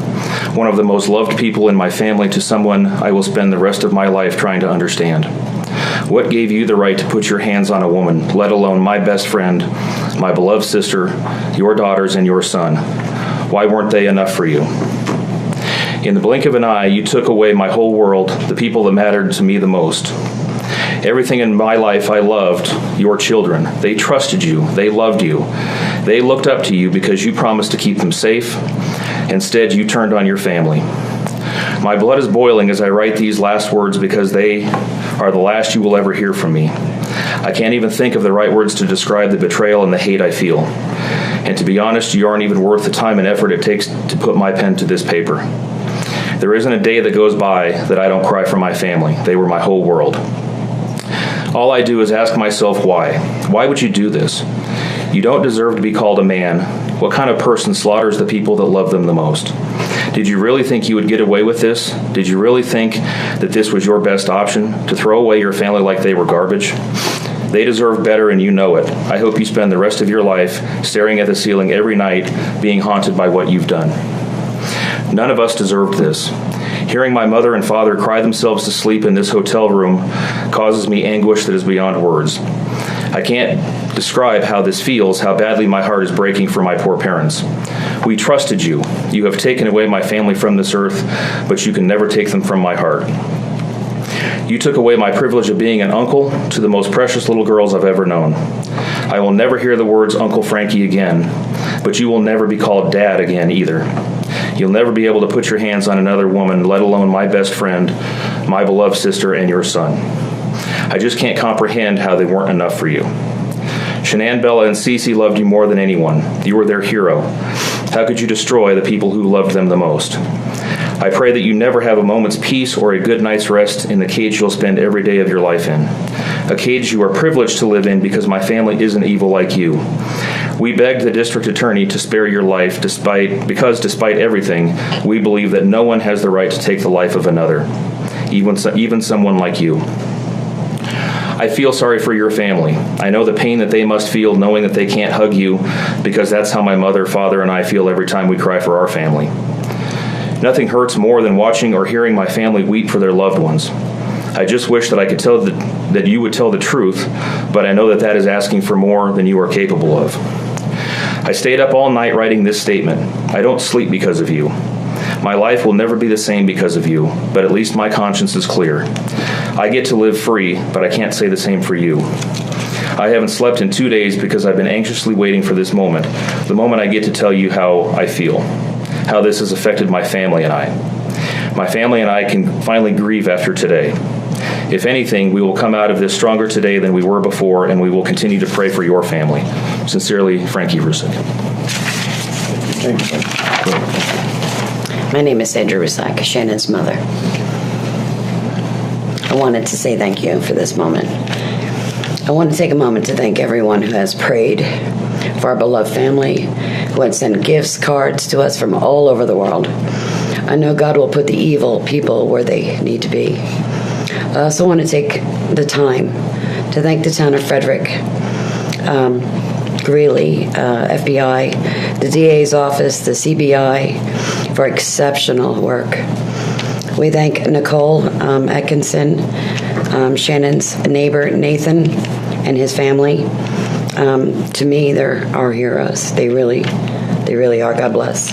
one of the most loved people in my family, to someone I will spend the rest of my life trying to understand. What gave you the right to put your hands on a woman, let alone my best friend, my beloved sister, your daughters, and your son? Why weren't they enough for you? In the blink of an eye, you took away my whole world, the people that mattered to me the most. Everything in my life I loved, your children. They trusted you. They loved you. They looked up to you because you promised to keep them safe. Instead, you turned on your family. My blood is boiling as I write these last words because they are the last you will ever hear from me. I can't even think of the right words to describe the betrayal and the hate I feel. And to be honest, you aren't even worth the time and effort it takes to put my pen to this paper. There isn't a day that goes by that I don't cry for my family. They were my whole world. All I do is ask myself why. Why would you do this? You don't deserve to be called a man. What kind of person slaughters the people that love them the most? Did you really think you would get away with this? Did you really think that this was your best option, to throw away your family like they were garbage? They deserve better, and you know it. I hope you spend the rest of your life staring at the ceiling every night, being haunted by what you've done. None of us deserved this. Hearing my mother and father cry themselves to sleep in this hotel room causes me anguish that is beyond words. I can't describe how this feels, how badly my heart is breaking for my poor parents. We trusted you. You have taken away my family from this earth, but you can never take them from my heart. You took away my privilege of being an uncle to the most precious little girls I've ever known. I will never hear the words Uncle Frankie again, but you will never be called Dad again either. You'll never be able to put your hands on another woman, let alone my best friend, my beloved sister, and your son. I just can't comprehend how they weren't enough for you. Shanann, Bella, and Cece loved you more than anyone. You were their hero. How could you destroy the people who loved them the most? I pray that you never have a moment's peace or a good night's rest in the cage you'll spend every day of your life in. A cage you are privileged to live in because my family isn't evil like you. We begged the district attorney to spare your life because despite everything, we believe that no one has the right to take the life of another, even someone like you. I feel sorry for your family. I know the pain that they must feel knowing that they can't hug you, because that's how my mother, father, and I feel every time we cry for our family. Nothing hurts more than watching or hearing my family weep for their loved ones. I just wish that I could tell that you would tell the truth, but I know that that is asking for more than you are capable of. I stayed up all night writing this statement. I don't sleep because of you. My life will never be the same because of you, but at least my conscience is clear. I get to live free, but I can't say the same for you. I haven't slept in 2 days because I've been anxiously waiting for this moment, the moment I get to tell you how I feel, how this has affected my family and I. My family and I can finally grieve after today. If anything, we will come out of this stronger today than we were before, and we will continue to pray for your family. Sincerely, Frankie Rusick. My name is Sandra Rusick, Shannon's mother. I wanted to say thank you for this moment. I want to take a moment to thank everyone who has prayed for our beloved family, who has sent gifts, cards to us from all over the world. I know God will put the evil people where they need to be. I also want to take the time to thank the town of Frederick. Greeley, FBI, the DA's office, the CBI, for exceptional work. We thank Nicole Atkinson, Shannon's neighbor, Nathan, and his family. To me, they're our heroes. They really are. God bless.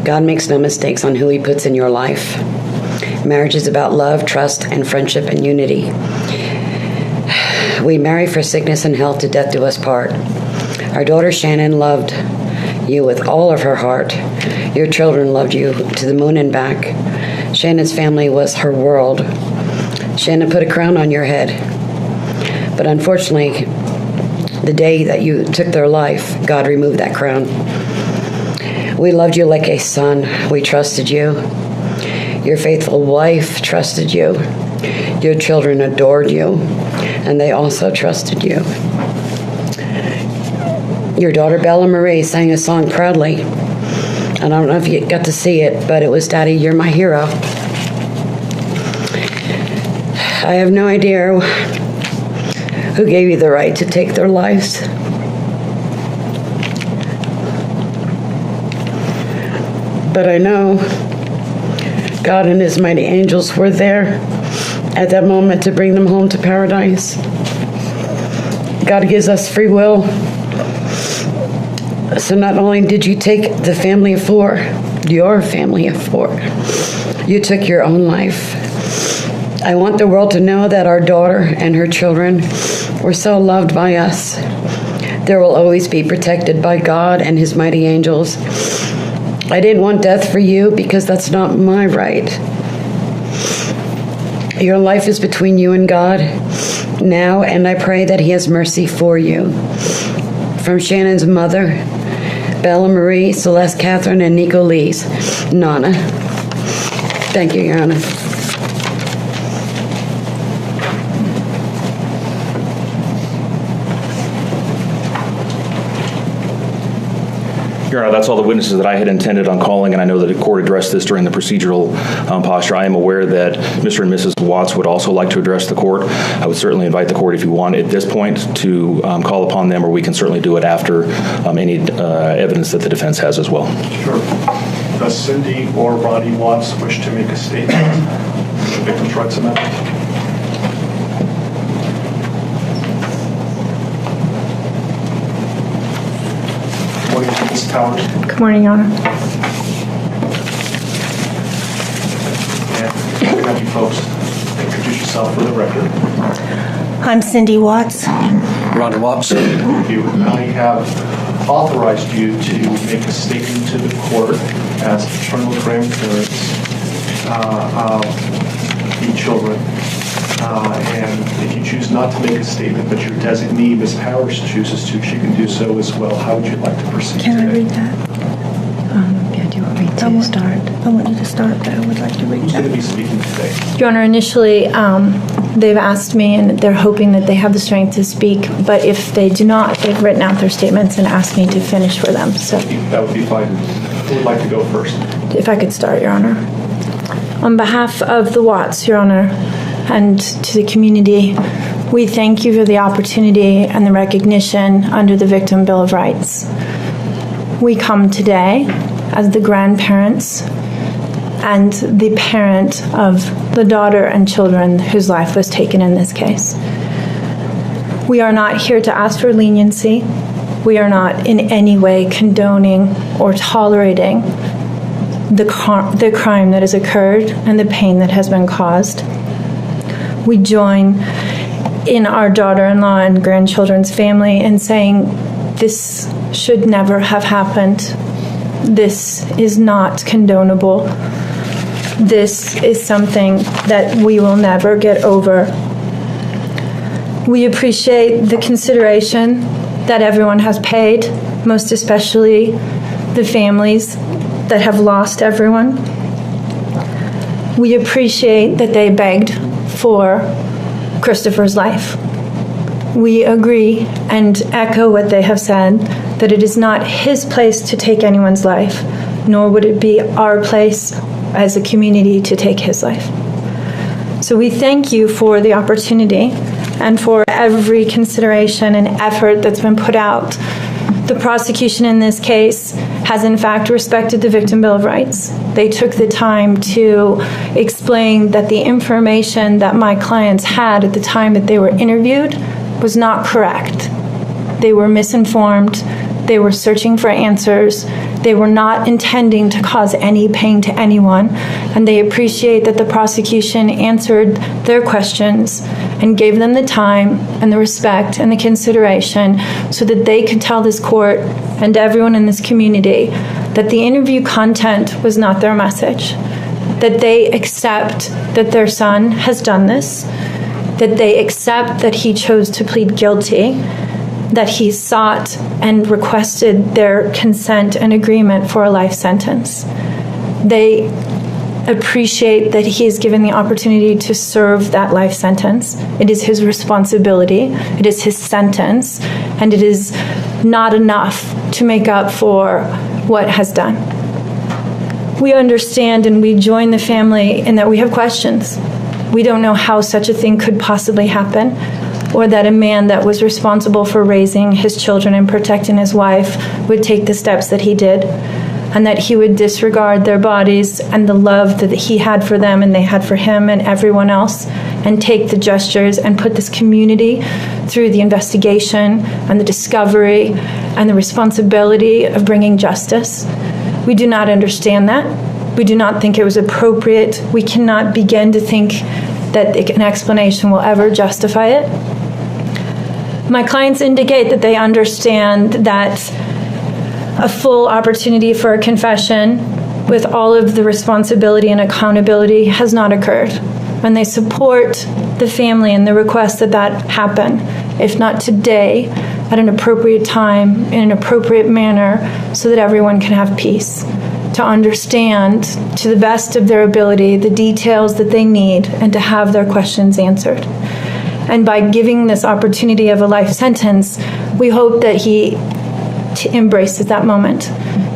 God makes no mistakes on who he puts in your life. Marriage is about love, trust, and friendship and unity. We marry for sickness and health, to death do us part. Our daughter Shannon loved you with all of her heart. Your children loved you to the moon and back. Shannon's family was her world. Shannon put a crown on your head. But unfortunately, the day that you took their life, God removed that crown. We loved you like a son. We trusted you. Your faithful wife trusted you. Your children adored you, and they also trusted you. Your daughter Bella Marie sang a song proudly. I don't know if you got to see it, but it was Daddy, You're My Hero. I have no idea who gave you the right to take their lives. But I know God and his mighty angels were there at that moment to bring them home to paradise. God gives us free will. So not only did you take the family of four, your family of four, you took your own life. I want the world to know that our daughter and her children were so loved by us. There will always be protected by God and his mighty angels. I didn't want death for you because that's not my right. Your life is between you and God now, and I pray that he has mercy for you. From Shannon's mother, Bella Marie, Celeste Catherine, and Nico Lee's Nana. Thank you, Your Honor. Your Honor, that's all the witnesses that I had intended on calling, and I know that the court addressed this during the procedural posture. I am aware that Mr. and Mrs. Watts would also like to address the court. I would certainly invite the court, if you want, at this point, to call upon them, or we can certainly do it after any evidence that the defense has as well. Sure. Does Cindy or Ronnie Watts wish to make a statement on the Victims' Rights Amendment? Ms. Towers. Good morning, Your Honor. And have you folks introduce yourself for the record. I'm Cindy Watts. Ronnie Watts. I have authorized you to make a statement to the court as paternal grandparents of the children. And if you choose not to make a statement, but your designee, Ms. Powers, chooses to, she can do so as well. How would you like to proceed Can today? I read that? Yeah, do you want me to start? I want you to start, but I would like to read Who's that. going to be speaking today? Your Honor, initially, they've asked me, and they're hoping that they have the strength to speak, but if they do not, they've written out their statements and asked me to finish for them. So That would be fine. Who would like to go first? if I could start, Your Honor. On behalf of the Watts, Your Honor, and to the community, we thank you for the opportunity and the recognition under the Victim Bill of Rights. We come today as the grandparents and the parent of the daughter and children whose life was taken in this case. We are not here to ask for leniency. We are not in any way condoning or tolerating the crime that has occurred and the pain that has been caused. We join in our daughter-in-law and grandchildren's family in saying this should never have happened. This is not condonable. This is something that we will never get over. We appreciate the consideration that everyone has paid, most especially the families that have lost everyone. We appreciate that they begged for Christopher's life. We agree and echo what they have said, that it is not his place to take anyone's life, nor would it be our place as a community to take his life. So we thank you for the opportunity, and for every consideration and effort that's been put out. The prosecution in this case has in fact respected the Victim Bill of Rights. They took the time to explain that the information that my clients had at the time that they were interviewed was not correct. They were misinformed. They were searching for answers. They were not intending to cause any pain to anyone, and they appreciate that the prosecution answered their questions and gave them the time and the respect and the consideration so that they could tell this court and everyone in this community that the interview content was not their message, that they accept that their son has done this, that they accept that he chose to plead guilty, that he sought and requested their consent and agreement for a life sentence. They appreciate that he is given the opportunity to serve that life sentence. It is his responsibility, it is his sentence, and it is not enough to make up for what has done. We understand and we join the family in that we have questions. We don't know how such a thing could possibly happen, or that a man that was responsible for raising his children and protecting his wife would take the steps that he did, and that he would disregard their bodies and the love that he had for them and they had for him and everyone else, and take the gestures and put this community through the investigation and the discovery and the responsibility of bringing justice. We do not understand that. We do not think it was appropriate. We cannot begin to think that an explanation will ever justify it. My clients indicate that they understand that a full opportunity for a confession with all of the responsibility and accountability has not occurred. And they support the family and the request that that happen, if not today, at an appropriate time, in an appropriate manner, so that everyone can have peace, to understand to the best of their ability the details that they need and to have their questions answered. And by giving this opportunity of a life sentence, we hope that he embraces that moment.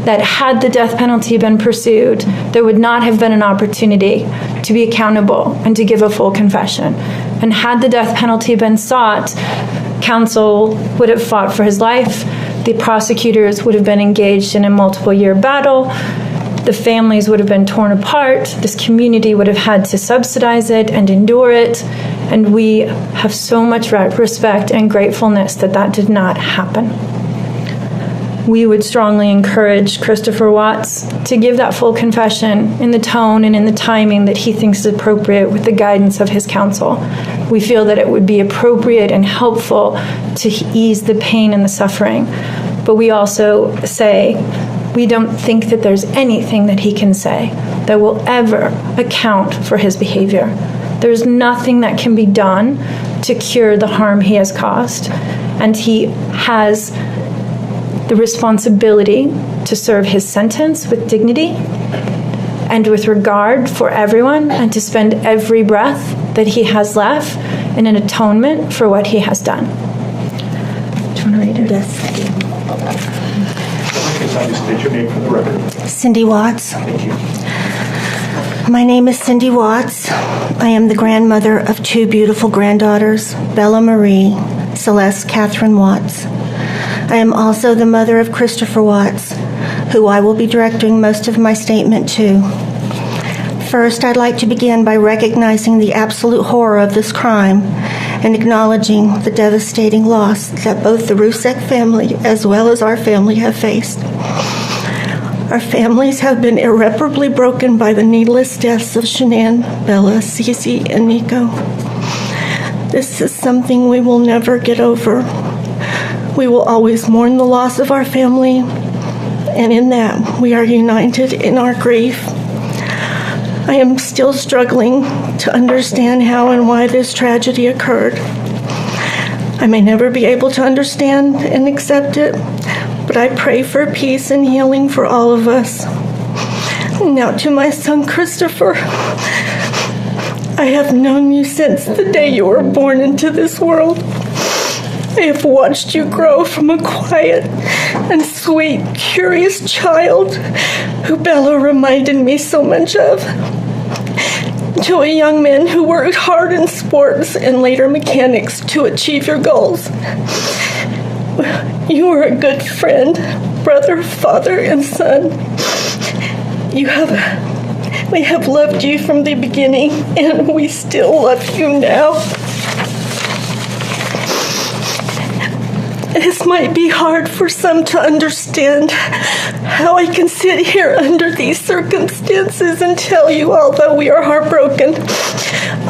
That had the death penalty been pursued, there would not have been an opportunity to be accountable and to give a full confession. And had the death penalty been sought, counsel would have fought for his life, the prosecutors would have been engaged in a multiple-year battle, the families would have been torn apart, this community would have had to subsidize it and endure it, and we have so much respect and gratefulness that that did not happen. We would strongly encourage Christopher Watts to give that full confession in the tone and in the timing that he thinks is appropriate with the guidance of his counsel. We feel that it would be appropriate and helpful to ease the pain and the suffering. But we also say we don't think that there's anything that he can say that will ever account for his behavior. There's nothing that can be done to cure the harm he has caused. And he has the responsibility to serve his sentence with dignity and with regard for everyone, and to spend every breath that he has left in an atonement for what he has done. Do you want to read it? Yes. Can you state your name for the record? Cindy Watts. Thank you. My name is Cindy Watts. I am the grandmother of two beautiful granddaughters, Bella Marie, Celeste Catherine Watts. I am also the mother of Christopher Watts, who I will be directing most of my statement to. First, I'd like to begin by recognizing the absolute horror of this crime and acknowledging the devastating loss that both the Rusek family as well as our family have faced. Our families have been irreparably broken by the needless deaths of Shanann, Bella, Cece, and Nico. This is something we will never get over. We will always mourn the loss of our family, and in that we are united in our grief. I am still struggling to understand how and why this tragedy occurred. I may never be able to understand and accept it, but I pray for peace and healing for all of us. Now to my son Christopher, I have known you since the day you were born into this world. I have watched you grow from a quiet and sweet, curious child who Bella reminded me so much of, to a young man who worked hard in sports and later mechanics to achieve your goals. You are a good friend, brother, father, and son. We have loved you from the beginning, and we still love you now. This might be hard for some to understand how I can sit here under these circumstances and tell you, although we are heartbroken,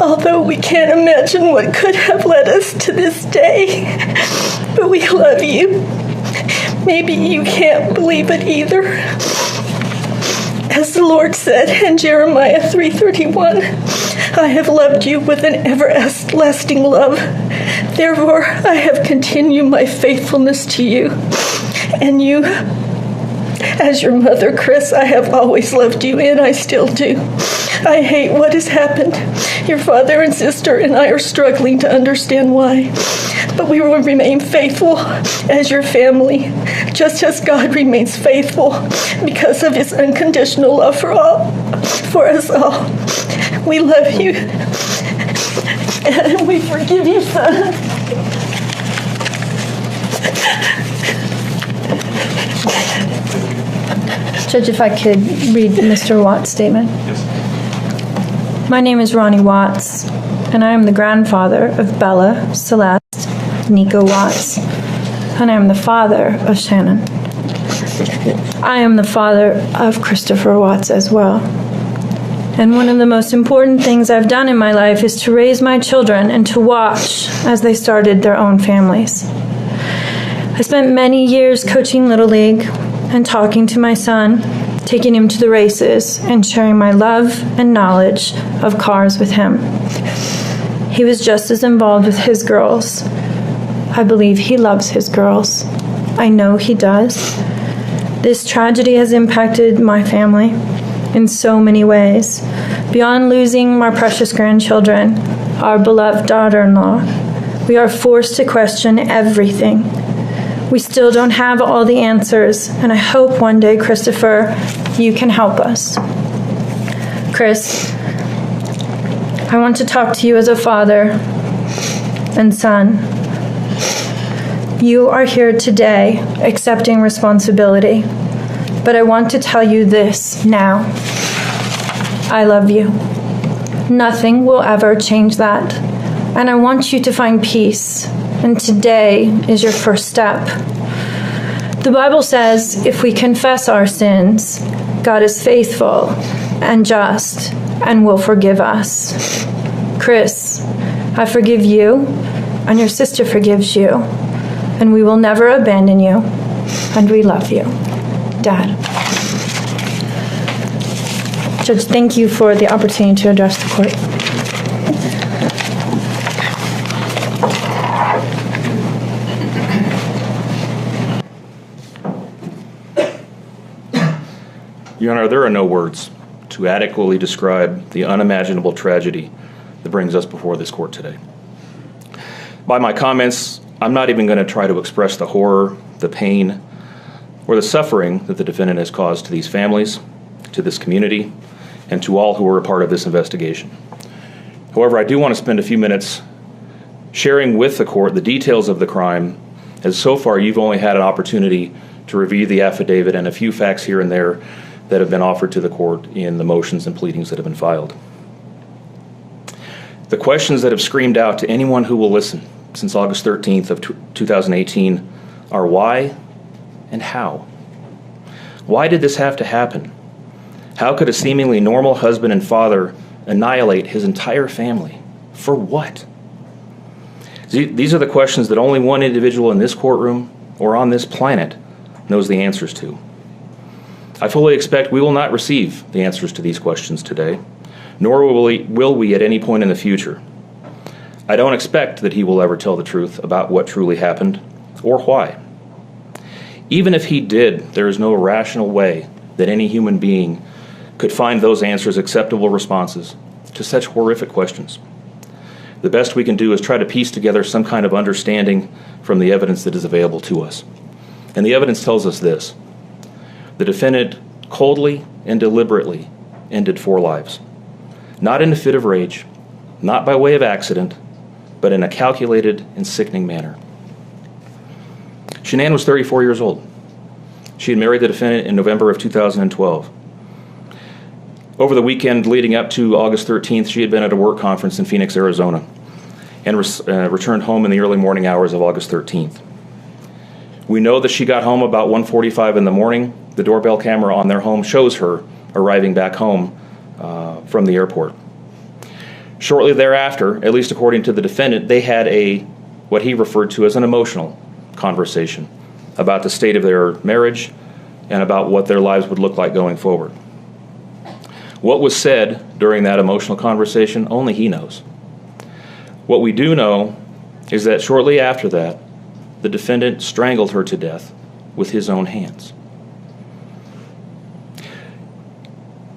although we can't imagine what could have led us to this day, but we love you. Maybe you can't believe it either. As the Lord said in Jeremiah 3:31, I have loved you with an everlasting love. Therefore, I have continued my faithfulness to you. And you, as your mother, Chris, I have always loved you, and I still do. I hate what has happened. Your father and sister and I are struggling to understand why. But we will remain faithful as your family, just as God remains faithful because of his unconditional love for us all. We love you, and we forgive you, son. Judge, if I could read Mr. Watts' statement. Yes. My name is Ronnie Watts, and I am the grandfather of Bella, Celeste, Nico Watts, and I am the father of Shannon. I am the father of Christopher Watts as well. And one of the most important things I've done in my life is to raise my children and to watch as they started their own families. I spent many years coaching Little League and talking to my son, taking him to the races, and sharing my love and knowledge of cars with him. He was just as involved with his girls. I believe he loves his girls. I know he does. This tragedy has impacted my family in so many ways. Beyond losing my precious grandchildren, our beloved daughter-in-law, we are forced to question everything. We still don't have all the answers, and I hope one day, Christopher, you can help us. Chris, I want to talk to you as a father and son. You are here today accepting responsibility, but I want to tell you this now. I love you. Nothing will ever change that, and I want you to find peace, and today is your first step. The Bible says if we confess our sins, God is faithful and just and will forgive us. Chris, I forgive you, and your sister forgives you, and we will never abandon you, and we love you. Dad. Judge, thank you for the opportunity to address the court. Your Honor, there are no words to adequately describe the unimaginable tragedy that brings us before this court today. By my comments, I'm not even going to try to express the horror, the pain, or the suffering that the defendant has caused to these families, to this community, and to all who were a part of this investigation. However, I do want to spend a few minutes sharing with the court the details of the crime, as so far you've only had an opportunity to review the affidavit and a few facts here and there that have been offered to the court in the motions and pleadings that have been filed. The questions that have screamed out to anyone who will listen since August 13th of 2018 are why and how? Why did this have to happen? How could a seemingly normal husband and father annihilate his entire family? For what? These are the questions that only one individual in this courtroom or on this planet knows the answers to. I fully expect we will not receive the answers to these questions today, nor will we at any point in the future. I don't expect that he will ever tell the truth about what truly happened or why. Even if he did, there is no rational way that any human being could find those answers acceptable responses to such horrific questions. The best we can do is try to piece together some kind of understanding from the evidence that is available to us. And the evidence tells us this. The defendant coldly and deliberately ended 4 lives. not in a fit of rage, not by way of accident, but in a calculated and sickening manner. Shanann was 34 years old. She had married the defendant in November of 2012. Over the weekend leading up to August 13th, she had been at a work conference in Phoenix, Arizona, and returned home in the early morning hours of August 13th. We know that she got home about 1:45 in the morning. The doorbell camera on their home shows her arriving back home from the airport. Shortly thereafter, at least according to the defendant, they had what he referred to as an emotional conversation about the state of their marriage and about what their lives would look like going forward. What was said during that emotional conversation, only he knows. What we do know is that shortly after that, the defendant strangled her to death with his own hands.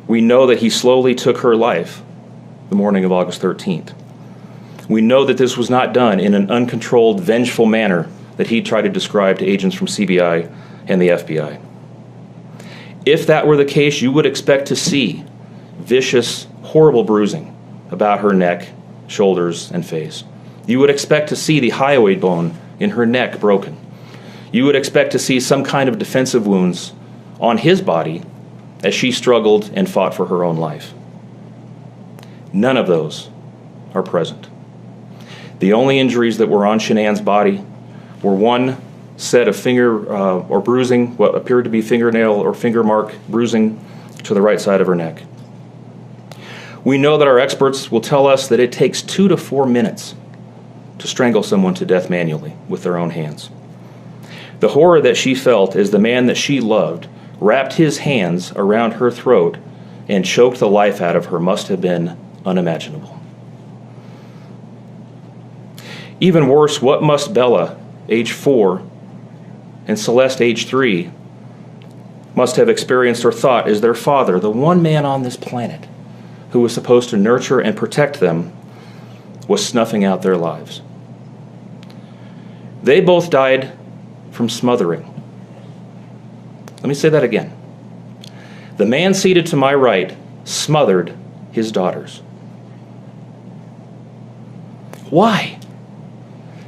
We know that he slowly took her life the morning of August 13th. We know that this was not done in an uncontrolled, vengeful manner that he tried to describe to agents from CBI and the FBI. If that were the case, you would expect to see vicious, horrible bruising about her neck, shoulders, and face. You would expect to see the hyoid bone in her neck broken. You would expect to see some kind of defensive wounds on his body as she struggled and fought for her own life. None of those are present. The only injuries that were on Shanann's body were one set of finger or bruising, what appeared to be fingernail or finger mark bruising to the right side of her neck. We know that our experts will tell us that it takes 2 to 4 minutes to strangle someone to death manually with their own hands. The horror that she felt as the man that she loved wrapped his hands around her throat and choked the life out of her must have been unimaginable. Even worse, what must Bella, age 4, and Celeste, age 3, must have experienced or thought as their father, the one man on this planet who was supposed to nurture and protect them, was snuffing out their lives. They both died from smothering. Let me say that again. The man seated to my right smothered his daughters. Why?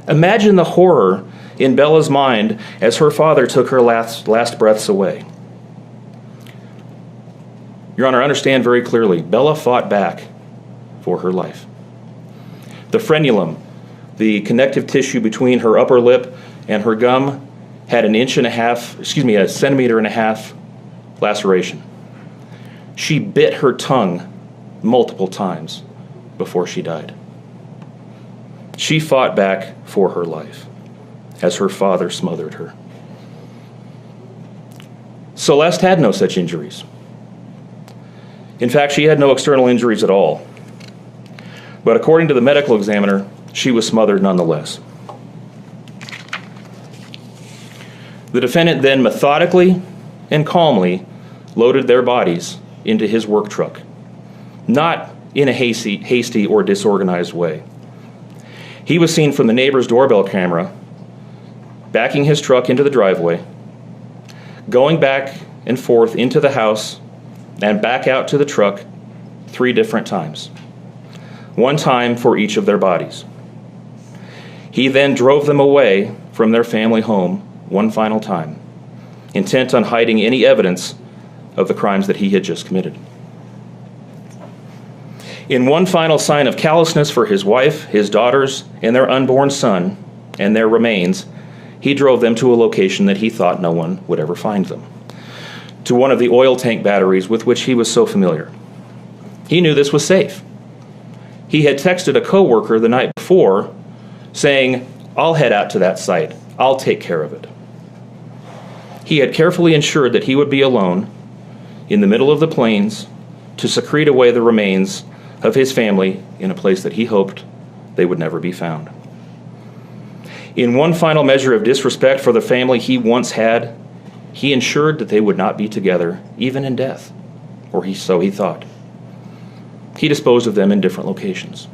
Imagine the horror in Bella's mind as her father took her last breaths away. Your Honor, understand very clearly, Bella fought back for her life. The frenulum, the connective tissue between her upper lip and her gum, had a 1.5 centimeter laceration. She bit her tongue multiple times before she died. She fought back for her life as her father smothered her. Celeste had no such injuries. In fact, she had no external injuries at all. But according to the medical examiner, she was smothered nonetheless. The defendant then methodically and calmly loaded their bodies into his work truck, not in a hasty or disorganized way. He was seen from the neighbor's doorbell camera backing his truck into the driveway, going back and forth into the house and back out to the truck 3 different times, one time for each of their bodies. He then drove them away from their family home one final time, intent on hiding any evidence of the crimes that he had just committed. In one final sign of callousness for his wife, his daughters, and their unborn son, and their remains, he drove them to a location that he thought no one would ever find them, to one of the oil tank batteries with which he was so familiar. He knew this was safe. He had texted a coworker the night before saying, "I'll head out to that site. I'll take care of it." He had carefully ensured that he would be alone in the middle of the plains to secrete away the remains of his family in a place that he hoped they would never be found. In one final measure of disrespect for the family he once had, he ensured that they would not be together, even in death, or so he thought. He disposed of them in different locations.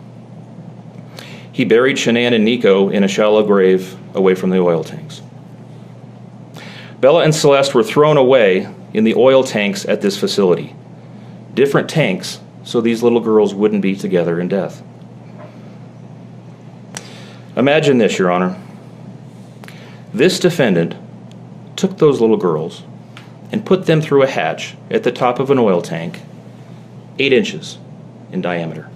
He buried Shanann and Nico in a shallow grave away from the oil tanks. Bella and Celeste were thrown away in the oil tanks at this facility, different tanks so these little girls wouldn't be together in death. Imagine this, Your Honor. This defendant took those little girls and put them through a hatch at the top of an oil tank, 8 inches in diameter.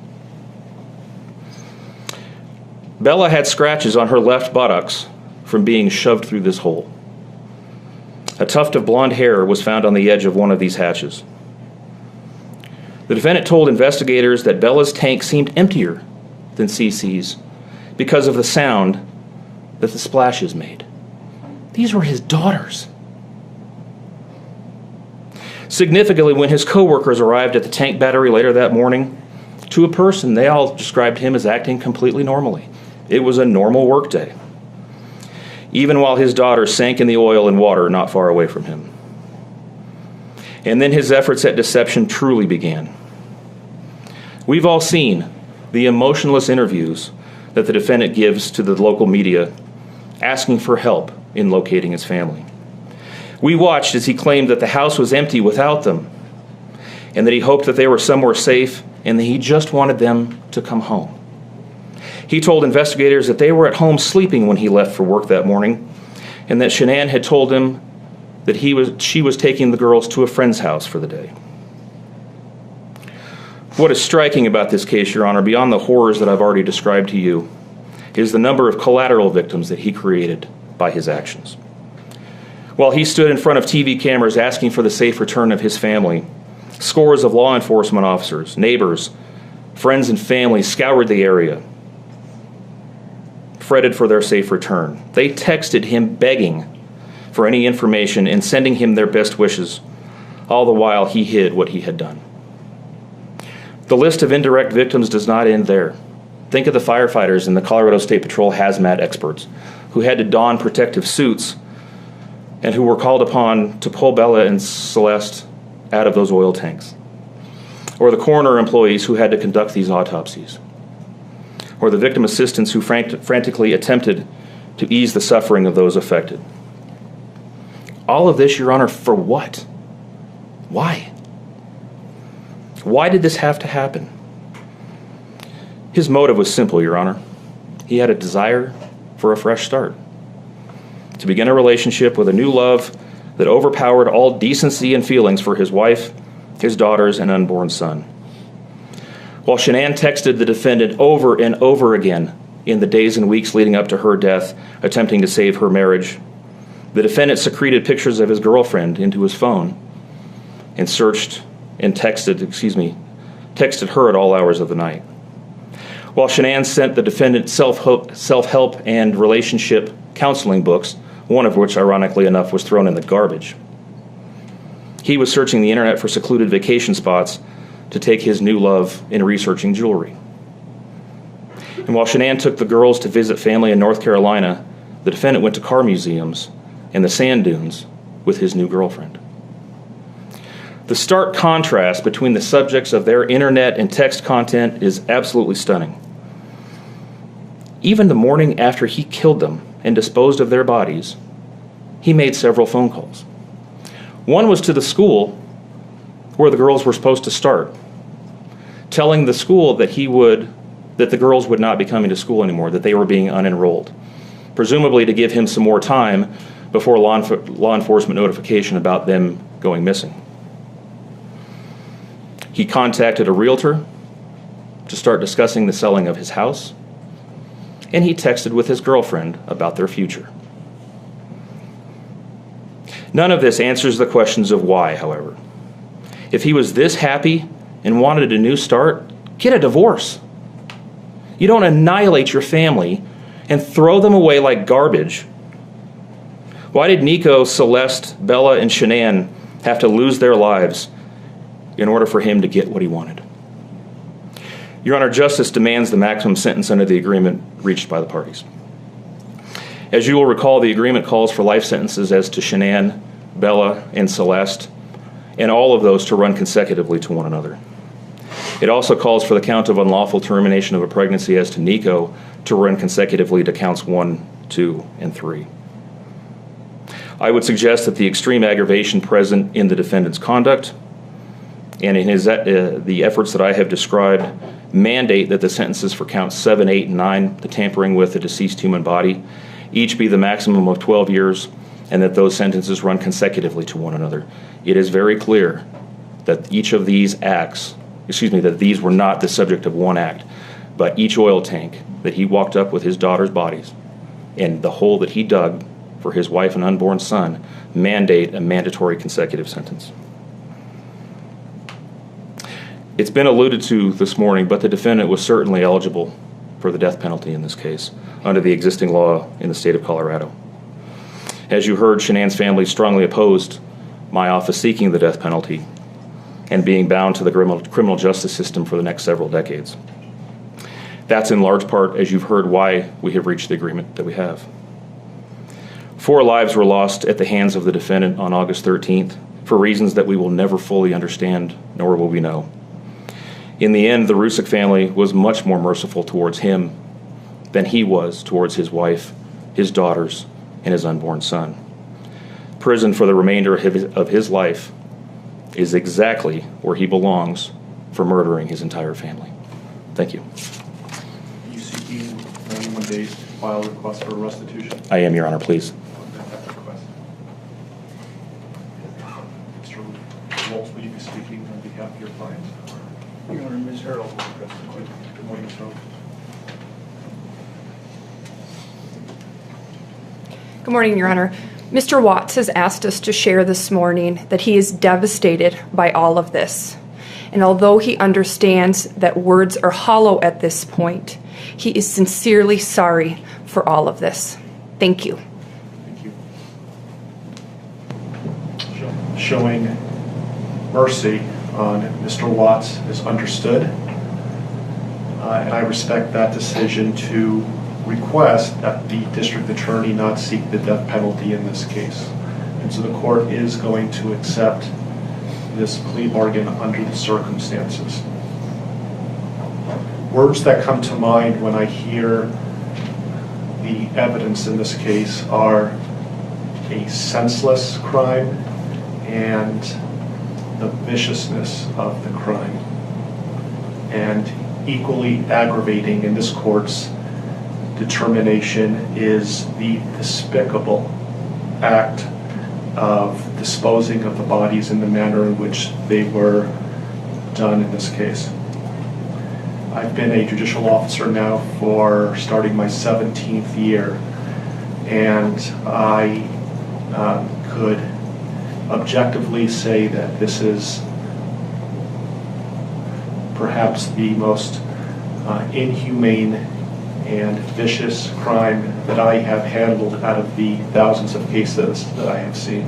Bella had scratches on her left buttocks from being shoved through this hole. A tuft of blonde hair was found on the edge of one of these hatches. The defendant told investigators that Bella's tank seemed emptier than CC's because of the sound that the splashes made. These were his daughters. Significantly, when his co-workers arrived at the tank battery later that morning, to a person, they all described him as acting completely normally. It was a normal workday, even while his daughter sank in the oil and water not far away from him. And then his efforts at deception truly began. We've all seen the emotionless interviews that the defendant gives to the local media, asking for help in locating his family. We watched as he claimed that the house was empty without them, and that he hoped that they were somewhere safe, and that he just wanted them to come home. He told investigators that they were at home sleeping when he left for work that morning, and that Shanann had told him that she was taking the girls to a friend's house for the day. What is striking about this case, Your Honor, beyond the horrors that I've already described to you, is the number of collateral victims that he created by his actions. While he stood in front of TV cameras asking for the safe return of his family, scores of law enforcement officers, neighbors, friends, and family scoured the area, fretted for their safe return. They texted him begging for any information and sending him their best wishes, all the while he hid what he had done. The list of indirect victims does not end there. Think of the firefighters and the Colorado State Patrol hazmat experts who had to don protective suits and who were called upon to pull Bella and Celeste out of those oil tanks. Or the coroner employees who had to conduct these autopsies. Or the victim assistants who frantically attempted to ease the suffering of those affected. All of this, Your Honor, for what? Why? Why did this have to happen? His motive was simple, Your Honor. He had a desire for a fresh start, to begin a relationship with a new love that overpowered all decency and feelings for his wife, his daughters, and unborn son. While Shanann texted the defendant over and over again in the days and weeks leading up to her death, attempting to save her marriage, the defendant secreted pictures of his girlfriend into his phone and texted her at all hours of the night. While Shanann sent the defendant self-help and relationship counseling books, one of which, ironically enough, was thrown in the garbage. He was searching the internet for secluded vacation spots to take his new love in researching jewelry. And while Shanann took the girls to visit family in North Carolina, the defendant went to car museums and the sand dunes with his new girlfriend. The stark contrast between the subjects of their internet and text content is absolutely stunning. Even the morning after he killed them and disposed of their bodies, he made several phone calls. One was to the school where the girls were supposed to start, telling the school that the girls would not be coming to school anymore, that they were being unenrolled, presumably to give him some more time before law enforcement notification about them going missing. He contacted a realtor to start discussing the selling of his house, and he texted with his girlfriend about their future. None of this answers the questions of why, however. If he was this happy and wanted a new start, get a divorce. You don't annihilate your family and throw them away like garbage. Why did Nico, Celeste, Bella, and Shanann have to lose their lives in order for him to get what he wanted? Your Honor, justice demands the maximum sentence under the agreement reached by the parties. As you will recall, the agreement calls for life sentences as to Shanann, Bella, and Celeste, and all of those to run consecutively to one another. It also calls for the count of unlawful termination of a pregnancy as to Nico to run consecutively to counts 1, 2, and 3. I would suggest that the extreme aggravation present in the defendant's conduct and in the efforts that I have described mandate that the sentences for counts 7, 8, and 9, the tampering with the deceased human body, each be the maximum of 12 years, and that those sentences run consecutively to one another. It is very clear that each of these acts, that these were not the subject of one act, but each oil tank that he walked up with his daughter's bodies and the hole that he dug for his wife and unborn son mandate a mandatory consecutive sentence. It's been alluded to this morning, but the defendant was certainly eligible for the death penalty in this case under the existing law in the state of Colorado. As you heard, Shanann's family strongly opposed my office seeking the death penalty and being bound to the criminal justice system for the next several decades. That's in large part, as you've heard, why we have reached the agreement that we have. 4 lives were lost at the hands of the defendant on August 13th for reasons that we will never fully understand, nor will we know. In the end, the Rusick family was much more merciful towards him than he was towards his wife, his daughters, and his unborn son. Prison for the remainder of his life is exactly where he belongs for murdering his entire family. Thank you. Are you seeking 91 days to file a request for restitution? I am, Your Honor, please. Mr. Waltz, will you be speaking on behalf of your client? Your Honor, Ms. Harrell will address the court. Good morning, Ms. Harrell. Good morning, Your Honor. Mr. Watts has asked us to share this morning that he is devastated by all of this. And although he understands that words are hollow at this point, he is sincerely sorry for all of this. Thank you. Thank you. Showing mercy on Mr. Watts is understood, and I respect that decision to request that the district attorney not seek the death penalty in this case. And so the court is going to accept this plea bargain under the circumstances. Words that come to mind when I hear the evidence in this case are a senseless crime and the viciousness of the crime. And equally aggravating in this court's determination is the despicable act of disposing of the bodies in the manner in which they were done in this case. I've been a judicial officer now for starting my 17th year, and I could objectively say that this is perhaps the most inhumane and vicious crime that I have handled out of the thousands of cases that I have seen.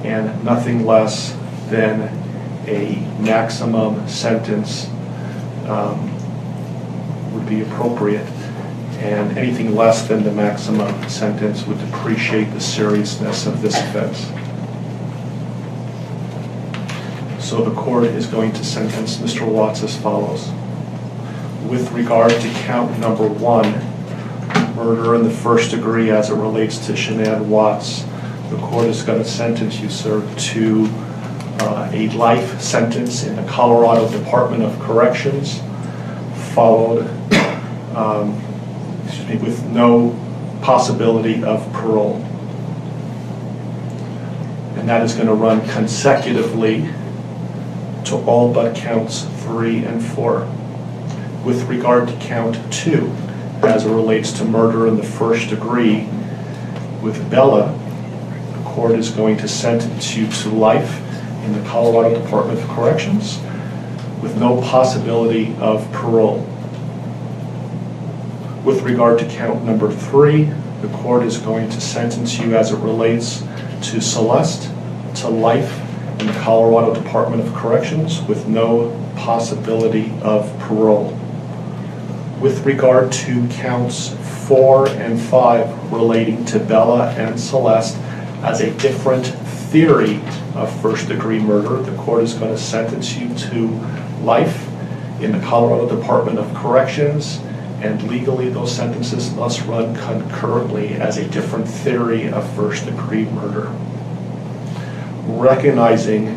And nothing less than a maximum sentence would be appropriate, and anything less than the maximum sentence would depreciate the seriousness of this offense. So the court is going to sentence Mr. Watts as follows. With regard to count number 1, murder in the first degree as it relates to Shanann Watts, the court is going to sentence you, sir, to a life sentence in the Colorado Department of Corrections, followed with no possibility of parole. And that is going to run consecutively to all but counts 3 and 4. With regard to count 2, as it relates to murder in the first degree with Bella, the court is going to sentence you to life in the Colorado Department of Corrections with no possibility of parole. With regard to count number 3, the court is going to sentence you as it relates to Celeste to life in the Colorado Department of Corrections with no possibility of parole. With regard to counts 4 and 5 relating to Bella and Celeste as a different theory of first-degree murder, the court is going to sentence you to life in the Colorado Department of Corrections, and legally those sentences must run concurrently as a different theory of first-degree murder. Recognizing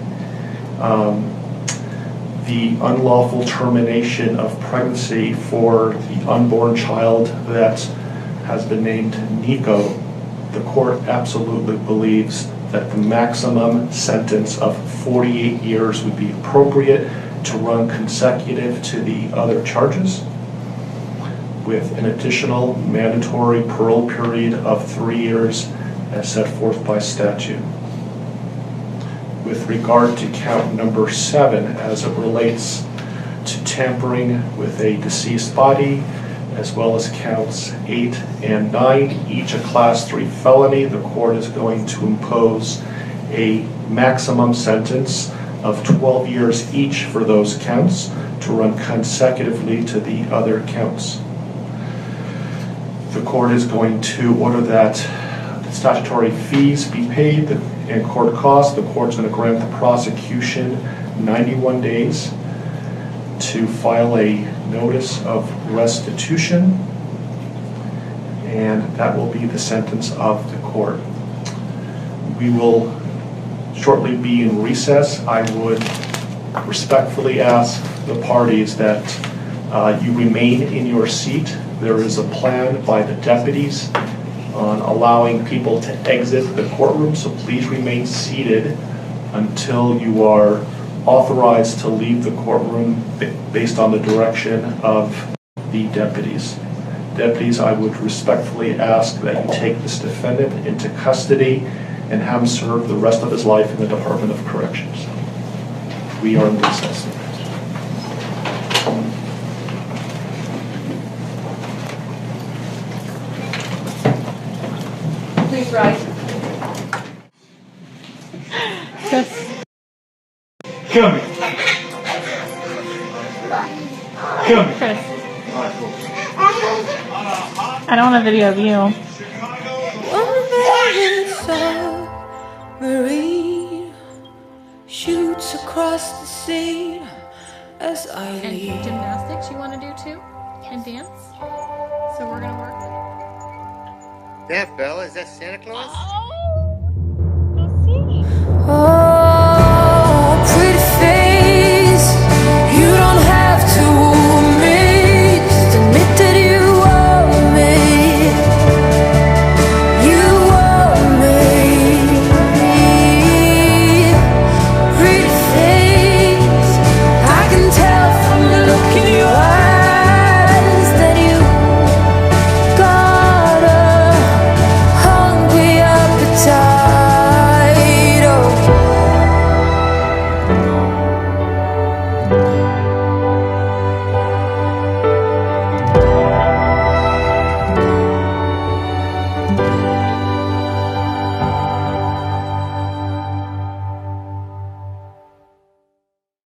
the unlawful termination of pregnancy for the unborn child that has been named Nico, the court absolutely believes that the maximum sentence of 48 years would be appropriate to run consecutive to the other charges, with an additional mandatory parole period of 3 years as set forth by statute. With regard to count number 7, as it relates to tampering with a deceased body, as well as counts 8 and 9, each a class 3 felony, the court is going to impose a maximum sentence of 12 years each for those counts to run consecutively to the other counts. The court is going to order that the statutory fees be paid and court costs. The court's going to grant the prosecution 91 days to file a notice of restitution, and that will be the sentence of the court. We will shortly be in recess. I would respectfully ask the parties that you remain in your seat. There is a plan by the deputies on allowing people to exit the courtroom, so please remain seated until you are authorized to leave the courtroom based on the direction of the deputies. Deputies, I would respectfully ask that you take this defendant into custody and have him serve the rest of his life in the Department of Corrections. We are in recess. Please rise. Chris. Come here. Come here. Chris. I don't want a video of you. Marie shoots across the scene as I leave. And gymnastics you want to do too? And dance? So we're going to work. That Bella, is that Santa Claus? Oh!